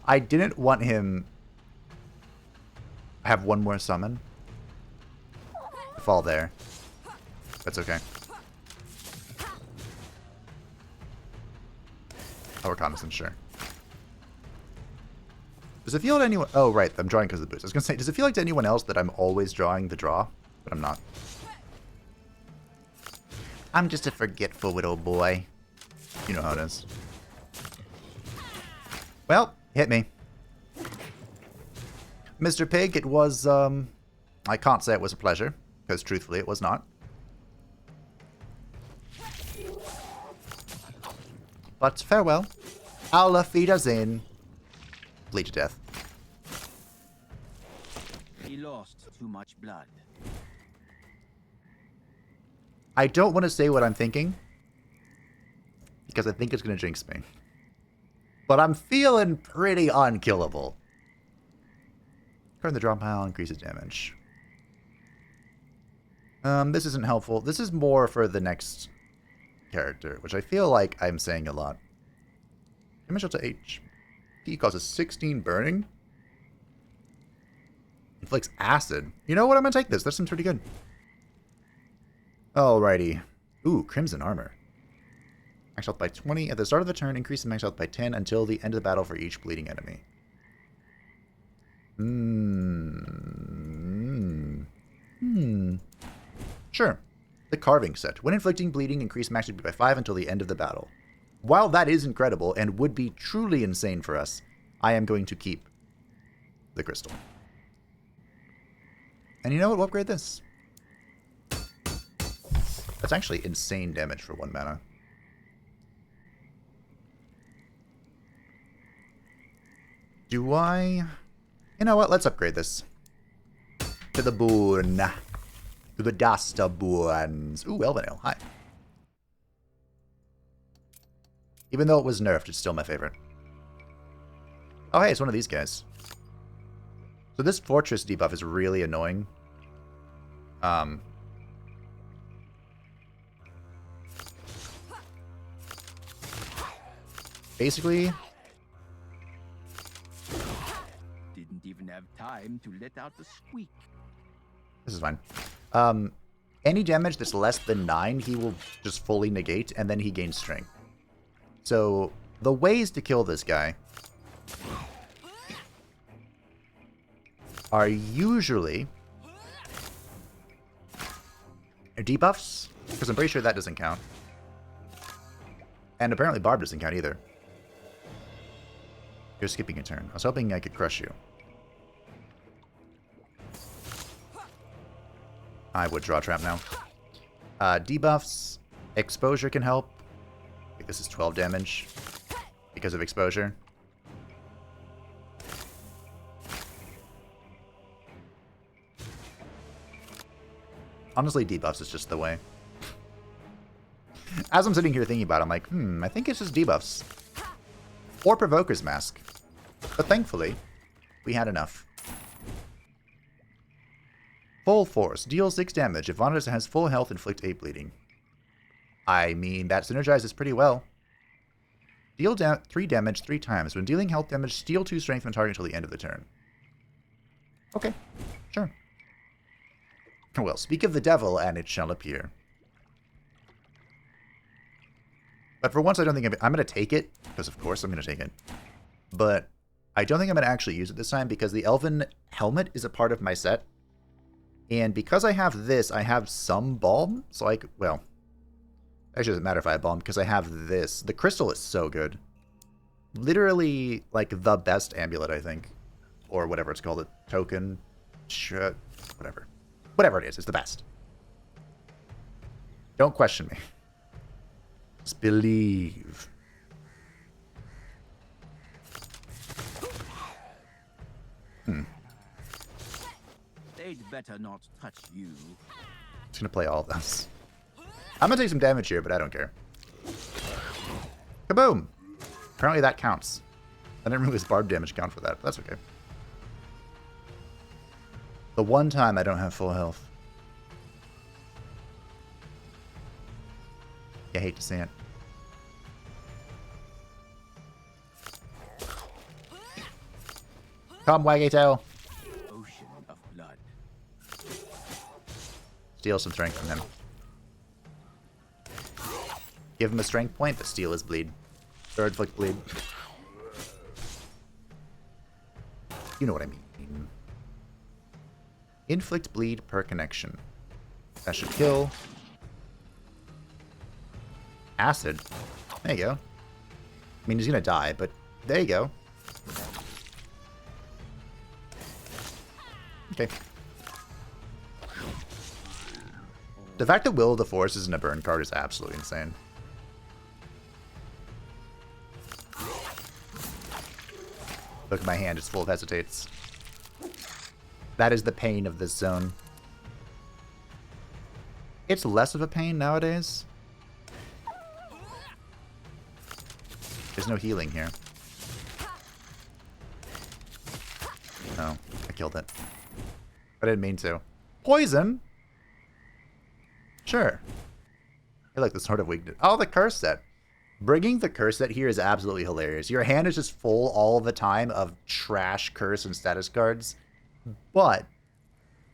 I didn't want him to have one more summon. Fall there. That's okay. Oh, reconnaissance, sure. Does it feel to anyone... Oh, right. I'm drawing because of the boost. I was going to say, does it feel like to anyone else that I'm always drawing the draw? But I'm not. I'm just a forgetful little boy. You know how it is. Well, hit me. Mr. Pig, it was, I can't say it was a pleasure, because truthfully it was not. But farewell. Allah feed us in. Bleed to death. He lost too much blood. I don't want to say what I'm thinking, because I think it's going to jinx me. But I'm feeling pretty unkillable. Turn the draw pile, increases damage. This isn't helpful. This is more for the next character, which I feel like I'm saying a lot. Damage up to HP causes 16 burning. Inflicts acid. You know what? I'm going to take this. That seems pretty good. Alrighty. Ooh, Crimson Armor. Max health by 20. At the start of the turn, increase the max health by 10 until the end of the battle for each bleeding enemy. Sure. The Carving Set. When inflicting bleeding, increase max HP by 5 until the end of the battle. While that is incredible and would be truly insane for us, I am going to keep the crystal. And you know what? We'll upgrade this. That's actually insane damage for 1 mana. Do I... You know what? Let's upgrade this. To the boon. To the Dasta boons. Ooh, Elvenale. Hi. Even though it was nerfed, it's still my favorite. Oh, hey, it's one of these guys. So this Fortress debuff is really annoying. Basically... Didn't even have time to let out the squeak. This is fine. Any damage that's less than 9, he will just fully negate, and then he gains strength. So, the ways to kill this guy are usually debuffs, because I'm pretty sure that doesn't count. And apparently Barb doesn't count either. You're skipping a turn. I was hoping I could crush you. I would draw a trap now. Debuffs. Exposure can help. I think this is 12 damage because of exposure. Honestly, debuffs is just the way. As I'm sitting here thinking about it, I'm like, I think it's just debuffs. Or Provoker's Mask. But thankfully, we had enough. Full Force. Deal 6 damage. If Vanatus has full health, inflict 8 bleeding. I mean, that synergizes pretty well. Deal 3 damage 3 times. When dealing health damage, steal 2 strength from target until the end of the turn. Okay, sure. Well, speak of the devil, and it shall appear. But for once, I don't think I'm going to take it, because of course I'm going to take it. But I don't think I'm going to actually use it this time, because the Elven Helmet is a part of my set. And because I have this, I have some Balm, so I could, well, actually doesn't matter if I have Balm, because I have this. The Crystal is so good. Literally, like, the best amulet, I think. Or whatever it's called, a token, whatever. Whatever it is, it's the best. Don't question me. Just believe. They'd better not touch you. I'm just gonna play all of this. I'm gonna take some damage here, but I don't care. Kaboom! Apparently that counts. I didn't realize barb damage count for that, but that's okay. The one time I don't have full health. I hate to say it. Come, Waggy Tail. Ocean of blood. Steal some strength from him. Give him a strength point, but steal his bleed. Or inflict bleed. You know what I mean. Inflict bleed per connection. That should kill. Acid. There you go. I mean, he's gonna die, but there you go. Okay. The fact that Will of the Forest isn't a burn card is absolutely insane. Look at my hand, it's full of hesitates. That is the pain of this zone. It's less of a pain nowadays. There's no healing here. No, I killed it. I didn't mean to. Poison? Sure. I like the sort of weakness. Oh, the curse set. Bringing the curse set here is absolutely hilarious. Your hand is just full all the time of trash curse and status cards. But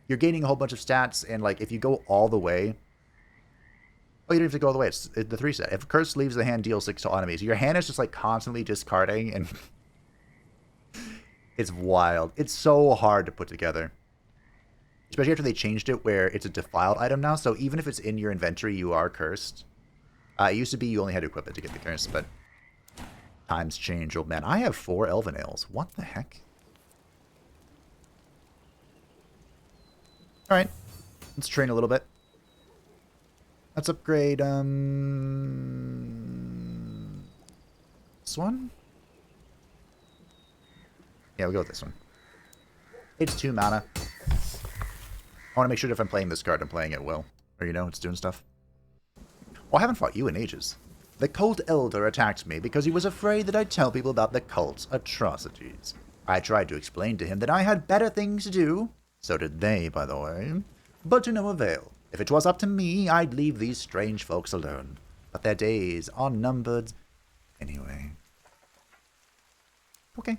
you're gaining a whole bunch of stats, and like if you go all the way... Oh, you don't have to go all the way. It's the 3 set. If curse leaves the hand, deal 6 to all enemies. Your hand is just like constantly discarding, and it's wild. It's so hard to put together. Especially after they changed it where it's a defiled item now, so even if it's in your inventory, you are cursed. It used to be you only had to equip it to get the curse, but times change, old man. I have 4 elven ales. What the heck? Alright. Let's train a little bit. Let's upgrade, this one? Yeah, we'll go with this one. It's 2 mana. I want to make sure that if I'm playing this card, I'm playing it well. Or, you know, it's doing stuff. Well, I haven't fought you in ages. The cult elder attacked me because he was afraid that I'd tell people about the cult's atrocities. I tried to explain to him that I had better things to do. So did they, by the way. But to no avail. If it was up to me, I'd leave these strange folks alone. But their days are numbered anyway. Okay.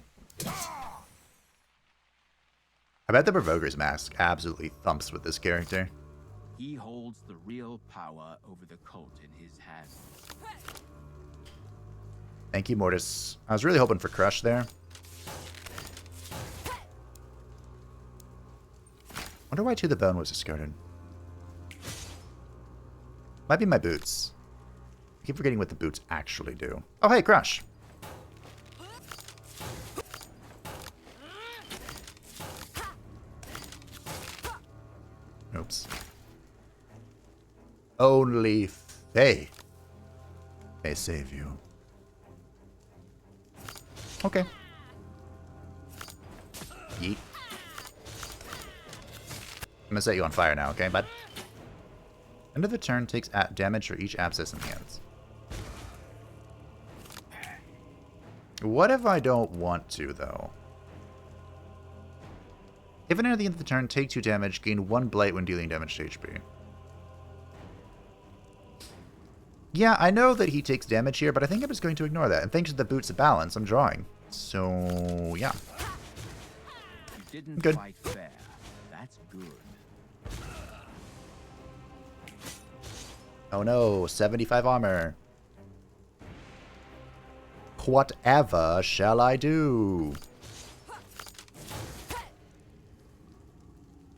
I bet the Provoker's Mask absolutely thumps with this character. He holds the real power over the cult in his hands. Thank you, Mortis. I was really hoping for Crush there. Wonder why To the Bone was discarded. Might be my boots. I keep forgetting what the boots actually do. Oh, hey, Crush. Oops. Only faith may save you. Okay. Yeet. I'm gonna set you on fire now, okay, bud? End of the turn takes damage for each abscess in the hands. What if I don't want to, though? If at the end of the turn, take 2 damage, gain 1 blight when dealing damage to HP. Yeah, I know that he takes damage here, but I think I'm just going to ignore that. And thanks to the Boots of Balance, I'm drawing. So, yeah. You didn't Good. fight fair. That's good. Oh no, 75 armor. Whatever shall I do?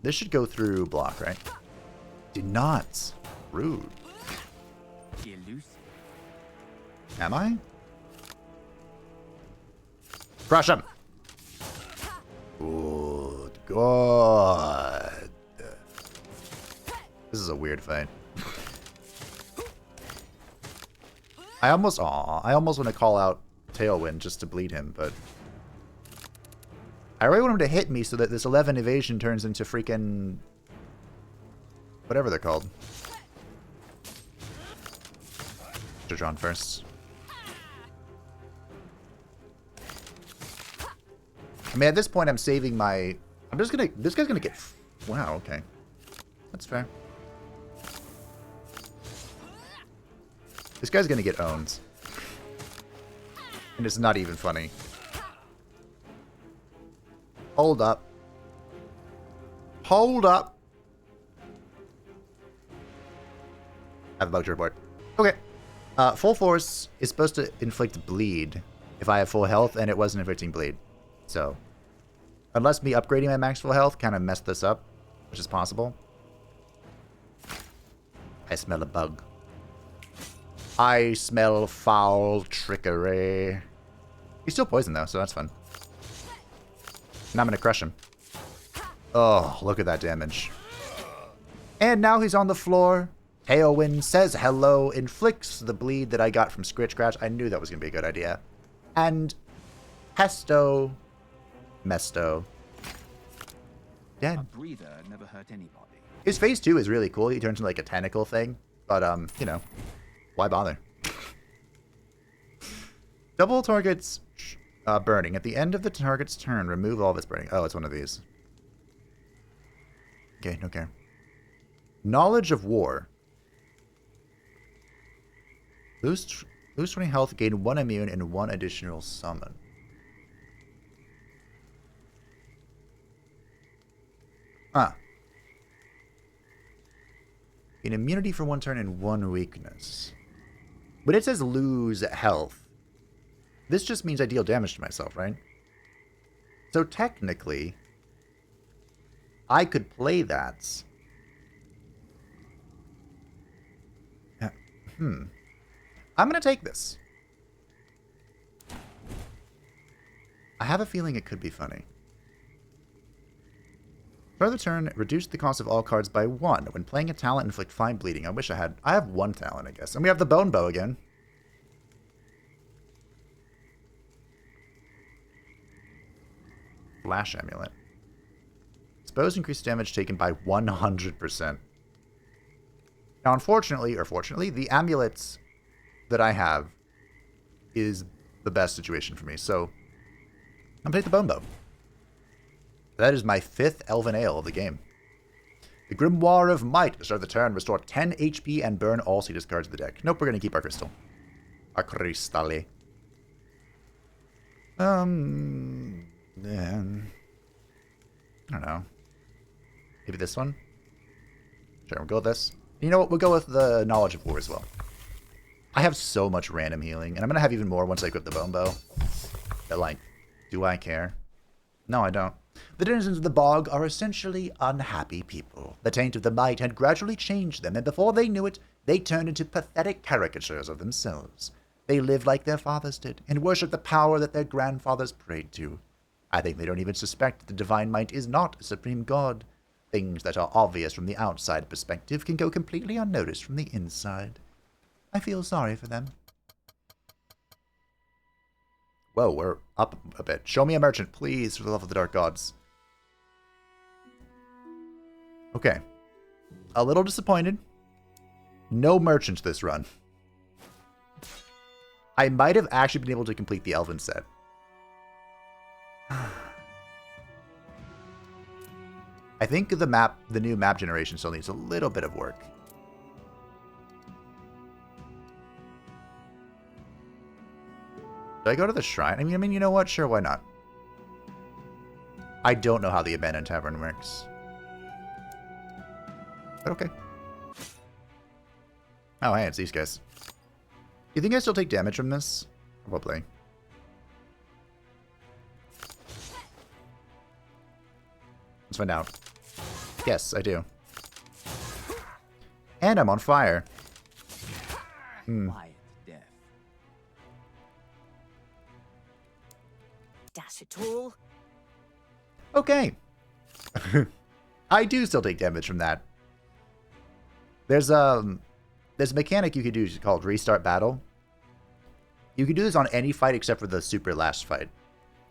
This should go through block, right? Did not. Rude. Elusive. Am I? Crush him! Good God. This is a weird fight. I almost want to call out Tailwind just to bleed him, but I really want him to hit me so that this 11 evasion turns into freaking whatever they're called. Should drawn first. I mean, at this point, I'm saving my. This guy's gonna get Wow, okay. That's fair. This guy's gonna get owned. And it's not even funny. Hold up. Hold up. I have a bug to report. Okay. Full force is supposed to inflict bleed if I have full health, and it wasn't inflicting bleed. So, unless me upgrading my max full health kind of messed this up, which is possible. I smell a bug. I smell foul trickery. He's still poisoned, though, so that's fun. And I'm going to crush him. Oh, look at that damage. And now he's on the floor. Tailwind says hello, inflicts the bleed that I got from Scritch Scratch. I knew that was going to be a good idea. And Pesto, Mesto, dead. A breather never hurt anybody. His phase 2 is really cool. He turns into like a tentacle thing. But, you know, why bother? Double targets burning. At the end of the target's turn, remove all of its burning. Oh, it's one of these. Okay, no care. Knowledge of War. Lose 20 health, gain 1 immune, and 1 additional summon. Ah. Gain immunity for 1 turn and 1 weakness. But it says lose health. This just means I deal damage to myself, right? So technically, I could play that. I'm going to take this. I have a feeling it could be funny. Start the turn, reduce the cost of all cards by 1. When playing a talent, inflict 5 bleeding. I wish I had... I have 1 talent, I guess. And we have the Bone Bow again. Flash Amulet. Expose increased damage taken by 100%. Now, unfortunately, or fortunately, the amulets that I have is the best situation for me. So, I'm going to take the Bone Bow. That is my 5th Elven Ale of the game. The Grimoire of Might. Start the turn, restore 10 HP, and burn all Cetus cards of the deck. Nope, we're going to keep our crystal. Our crystale. Then... I don't know. Maybe this one? Sure, we'll go with this. You know what? We'll go with the Knowledge of War as well. I have so much random healing, and I'm going to have even more once I equip the Bone Bow. But, like, do I care? No, I don't. The denizens of the bog are essentially unhappy people. The taint of the might had gradually changed them, and before they knew it, they turned into pathetic caricatures of themselves. They lived like their fathers did, and worshipped the power that their grandfathers prayed to. I think they don't even suspect that the divine might is not a supreme god. Things that are obvious from the outside perspective can go completely unnoticed from the inside. I feel sorry for them. Whoa, we're up a bit. Show me a merchant, please, for the love of the dark gods. Okay. A little disappointed. No merchants this run. I might have actually been able to complete the Elven set. I think the new map generation still needs a little bit of work. Do I go to the shrine? I mean, you know what? Sure, why not? I don't know how the Abandoned Tavern works. But okay. Oh, hey, it's these guys. Do you think I still take damage from this? Probably. Let's find out. Yes, I do. And I'm on fire. Quiet death. Dash it all. Okay. I do still take damage from that. There's a mechanic you could do called Restart Battle. You can do this on any fight except for the super last fight.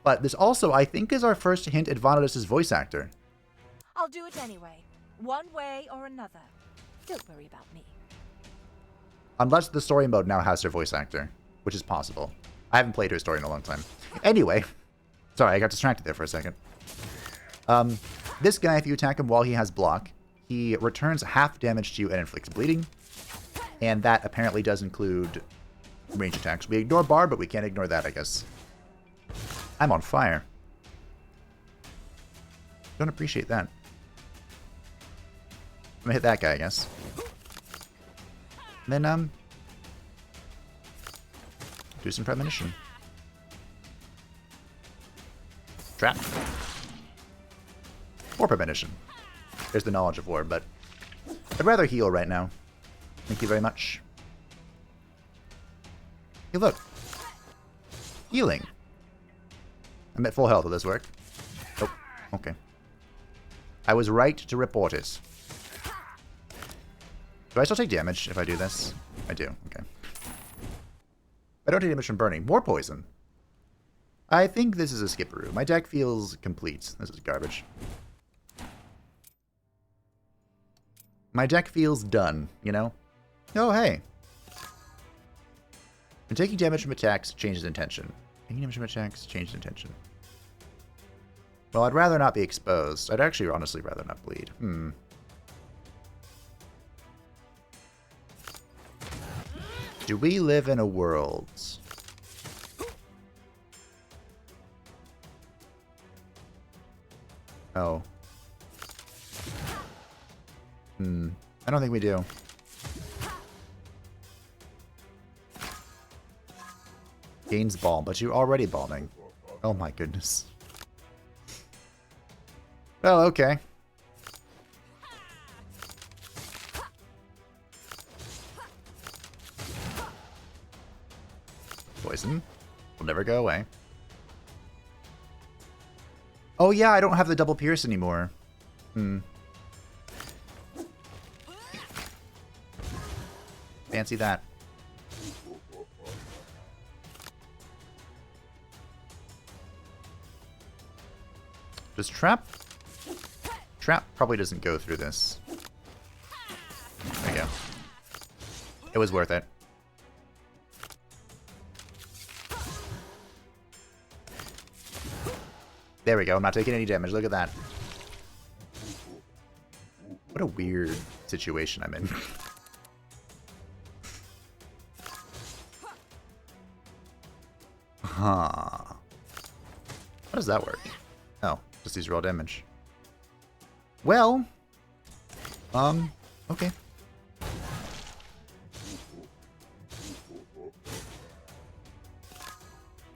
But this also, I think, is our first hint at Vanadis' voice actor. I'll do it anyway, one way or another. Don't worry about me. Unless the story mode now has her voice actor, which is possible. I haven't played her story in a long time. Anyway, sorry, I got distracted there for a second. This guy, if you attack him while he has block, he returns half damage to you and inflicts bleeding. And that apparently does include range attacks. We ignore bar, but we can't ignore that, I guess. I'm on fire. Don't appreciate that. I'm gonna hit that guy, I guess. And then, do some premonition. Trap. Or premonition. There's the knowledge of war, but I'd rather heal right now. Thank you very much. Hey, look. Healing. I'm at full health. Will this work? Nope. Okay. I was right to report it. Do I still take damage if I do this? I do. Okay. I don't take damage from burning. More poison. I think this is a skipperoo. My deck feels complete. This is garbage. My deck feels done, you know? Oh, hey. When taking damage from attacks, changes intention. Taking damage from attacks, changes intention. Well, I'd rather not be exposed. I'd actually honestly rather not bleed. Do we live in a world? Oh. I don't think we do. Gains balm, but you're already balming. Oh my goodness. Well, okay. Poison. Will never go away. Oh yeah, I don't have the double pierce anymore. Fancy that. Does trap? Trap probably doesn't go through this. There you go. It was worth it. There we go. I'm not taking any damage. Look at that. What a weird situation I'm in. Huh. How does that work? Oh, just use raw damage. Well, okay.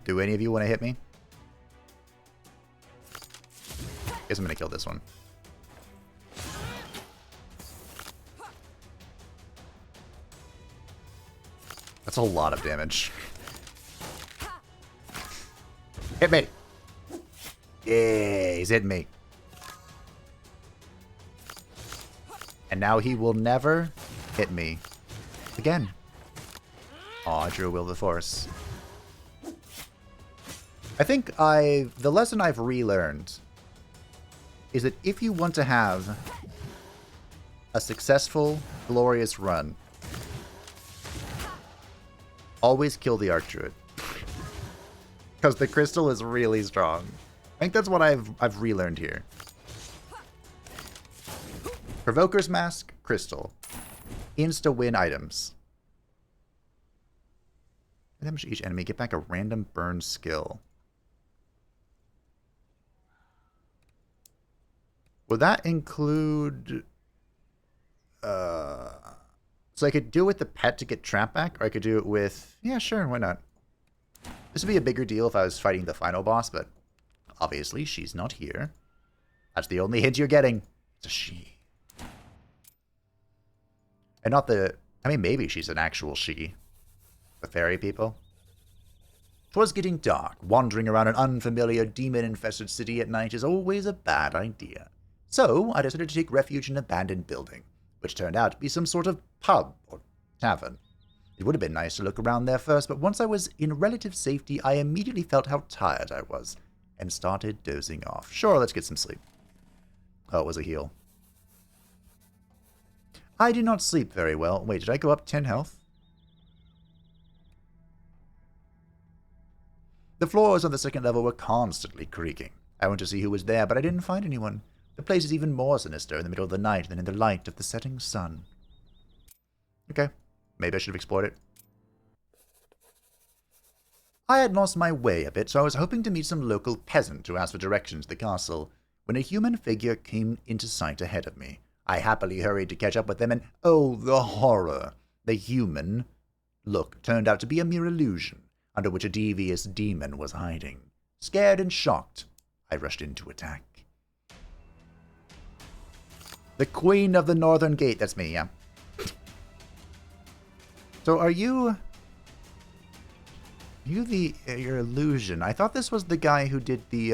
Do any of you want to hit me? Guess I'm gonna kill this one. That's a lot of damage. Hit me! Yeah, he's hitting me. And now he will never hit me again. Aw, I drew a Will of the Force. I think the lesson I've relearned is that if you want to have a successful, glorious run, always kill the Archdruid. Because the crystal is really strong. I think that's what I've relearned here. Provoker's Mask, Crystal. Insta-win items. Damage each enemy. Get back a random burn skill. Would that include... So I could do it with the pet to get trap back, or I could do it with... Yeah, sure, why not? This would be a bigger deal if I was fighting the final boss, but obviously she's not here. That's the only hint you're getting. It's a she. And not the... I mean, maybe she's an actual she. The fairy people. 'Twas getting dark. Wandering around an unfamiliar, demon-infested city at night is always a bad idea. So, I decided to take refuge in an abandoned building, which turned out to be some sort of pub or tavern. It would have been nice to look around there first, but once I was in relative safety, I immediately felt how tired I was, and started dozing off. Sure, let's get some sleep. Oh, it was a heal. I did not sleep very well. Wait, did I go up 10 health? The floors on the second level were constantly creaking. I went to see who was there, but I didn't find anyone. The place is even more sinister in the middle of the night than in the light of the setting sun. Okay, maybe I should have explored it. I had lost my way a bit, so I was hoping to meet some local peasant to ask for directions to the castle, when a human figure came into sight ahead of me. I happily hurried to catch up with them, and oh, the horror! The human look turned out to be a mere illusion, under which a devious demon was hiding. Scared and shocked, I rushed in to attack. The Queen of the Northern Gate, that's me, yeah. So are you... your illusion? I thought this was the guy who did the,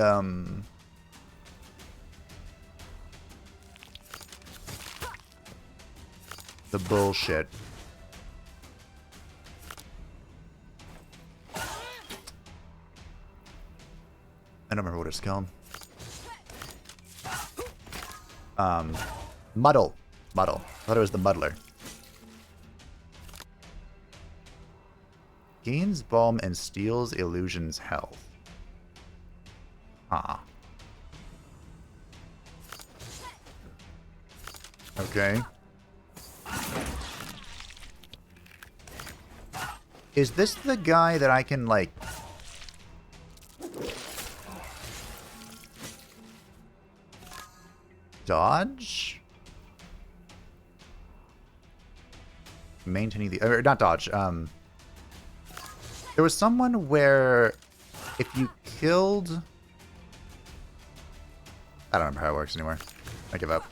the bullshit. I don't remember what it's called. Muddle. Muddle. I thought it was the muddler. Gains balm and steals illusion's health. Ah. Okay. Is this the guy that I can, like... dodge? Maintaining the... or not dodge, there was someone where if you killed... I don't remember how it works anymore. I give up.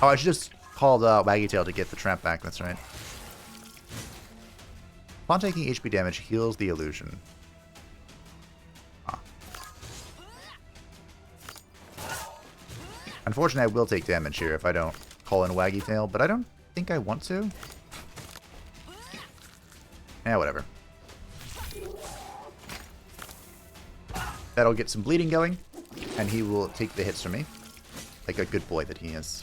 Oh, I should just call Waggy Tail to get the tramp back, that's right. Upon taking HP damage, heals the illusion. Ah. Unfortunately, I will take damage here if I don't call in Waggy Tail, but I don't think I want to. Yeah, whatever. That'll get some bleeding going, and he will take the hits from me, like a good boy that he is.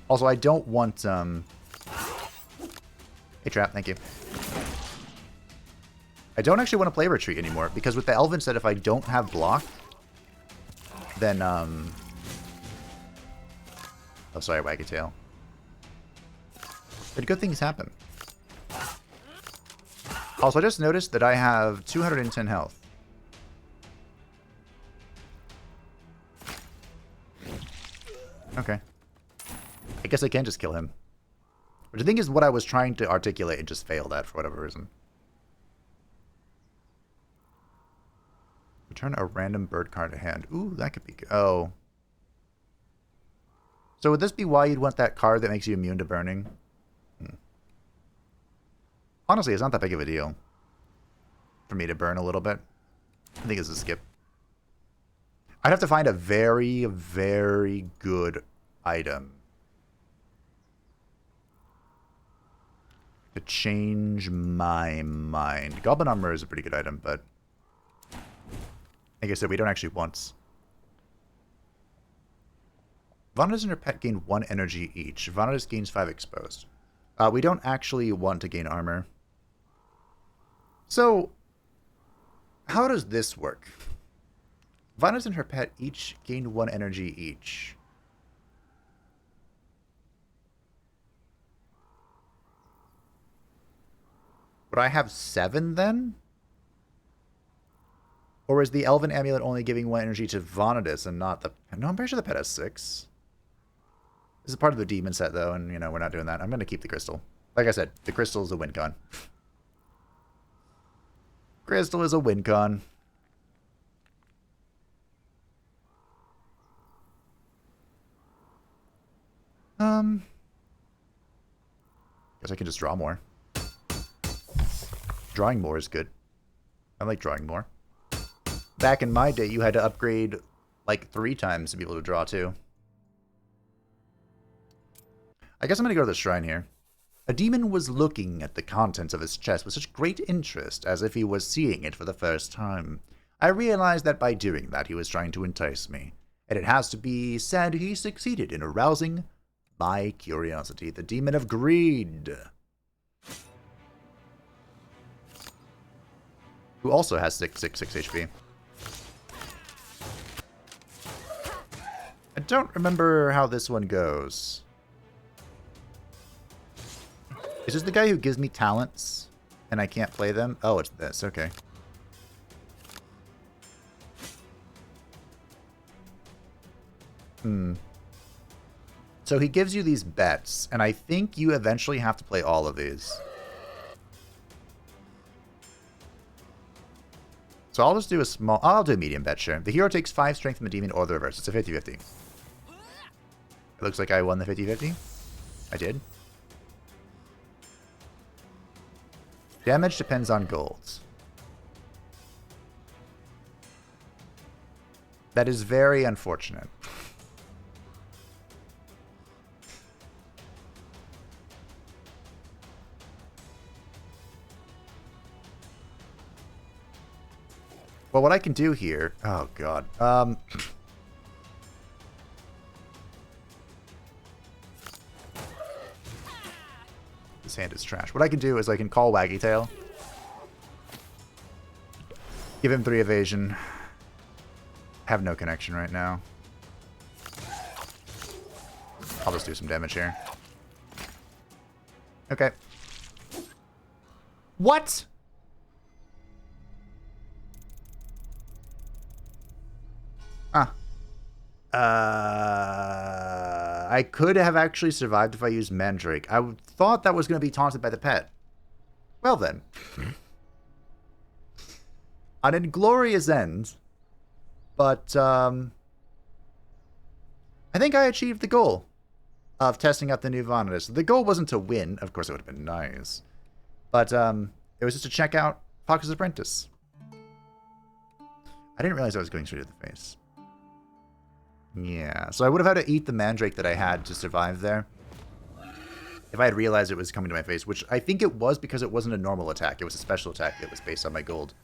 Also, I don't want, Hey, Trap, thank you. I don't actually want to play Retreat anymore, because with the Elven set, if I don't have block, then, oh, sorry, Waggy Tail. But good things happen. Also, I just noticed that I have 210 health. Okay. I guess I can just kill him. Which I think is what I was trying to articulate and just failed at for whatever reason. Return a random bird card to hand. Ooh, that could be good. Oh. So would this be why you'd want that card that makes you immune to burning? Honestly, it's not that big of a deal for me to burn a little bit. I think it's a skip. I'd have to find a very, very good item to change my mind. Goblin Armor is a pretty good item, but like I said, we don't actually want... Vanitas and her pet gain 1 energy each. Vanitas gains 5 exposed. We don't actually want to gain armor. So, how does this work? Vanitas and her pet each gain 1 energy each. Would I have 7 then? Or is the Elven Amulet only giving 1 energy to Vanitas and not the... No, I'm pretty sure the pet has 6. This is part of the demon set, though, and, you know, we're not doing that. I'm going to keep the crystal. Like I said, the crystal is a win con. Crystal is a win con. Guess I can just draw more. Drawing more is good. I like drawing more. Back in my day, you had to upgrade like 3 times to be able to draw too. I guess I'm going to go to the shrine here. A demon was looking at the contents of his chest with such great interest, as if he was seeing it for the first time. I realized that by doing that, he was trying to entice me. And it has to be said he succeeded in arousing my curiosity. The demon of greed. who also has 666 HP. I don't remember how this one goes. Is this the guy who gives me talents and I can't play them? Oh, it's this. Okay. So he gives you these bets, and I think you eventually have to play all of these. So I'll just do a small... I'll do a medium bet, sure. The hero takes 5 strength from the demon or the reverse. It's a 50-50. It looks like I won the 50-50. I did. Damage depends on golds. That is very unfortunate. Well, what I can do here... Oh, God. This hand is trash. What I can do is I can call Waggy Tail. Give him 3 evasion. Have no connection right now. I'll just do some damage here. Okay. What? I could have actually survived if I used Mandrake. I thought that was going to be taunted by the pet. Well then. An inglorious end. But, I think I achieved the goal of testing out the new Vanitas. The goal wasn't to win. Of course, it would have been nice. But, it was just to check out Fox's Apprentice. I didn't realize I was going straight to the face. Yeah, so I would have had to eat the Mandrake that I had to survive there. If I had realized it was coming to my face, which I think it was because it wasn't a normal attack. It was a special attack that was based on my gold.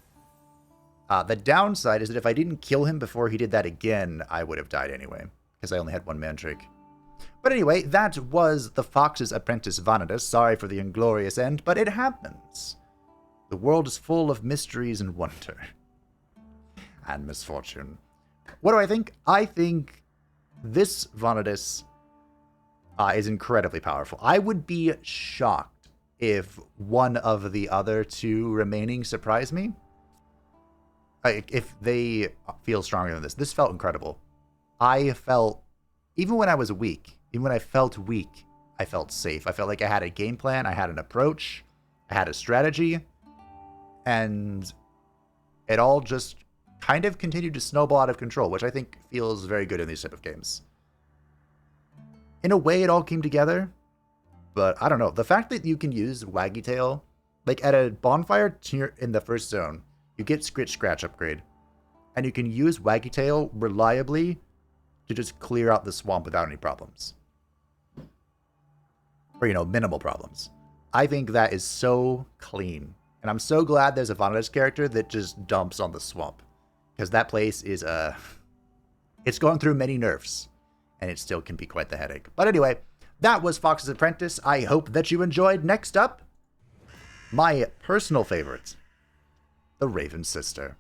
The downside is that if I didn't kill him before he did that again, I would have died anyway, because I only had 1 Mandrake. But anyway, that was the Fox's Apprentice Vanitas. Sorry for the inglorious end, but it happens. The world is full of mysteries and wonder. And misfortune. What do I think? I think this Vanitas is incredibly powerful. I would be shocked if one of the other 2 remaining surprised me. If they feel stronger than this. This felt incredible. I felt, even when I was weak, even when I felt weak, I felt safe. I felt like I had a game plan, I had an approach, I had a strategy, and it all just kind of continued to snowball out of control, which I think feels very good in these type of games. In a way, it all came together, but I don't know. The fact that you can use Waggy Tail, like at a bonfire in the first zone, you get Scritch Scratch upgrade, and you can use Waggy Tail reliably to just clear out the swamp without any problems. Or, you know, minimal problems. I think that is so clean, and I'm so glad there's a Vanitas character that just dumps on the swamp. Because that place is, it's going through many nerfs, and it still can be quite the headache. But anyway, that was Fox's Apprentice. I hope that you enjoyed. Next up, my personal favorite, the Raven Sister.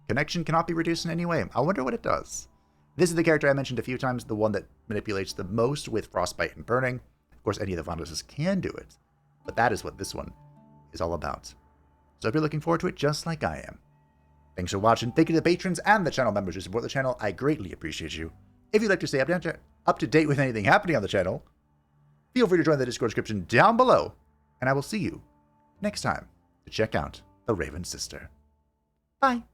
Connection cannot be reduced in any way. I wonder what it does. This is the character I mentioned a few times, the one that manipulates the most with Frostbite and Burning. Of course, any of the Vanitas can do it, but that is what this one is all about. So if you're looking forward to it just like I am, thanks for watching. Thank you to the patrons and the channel members who support the channel. I greatly appreciate you. If you'd like to stay up to date with anything happening on the channel, feel free to join the Discord description down below, and I will see you next time to check out the Raven Sister. Bye.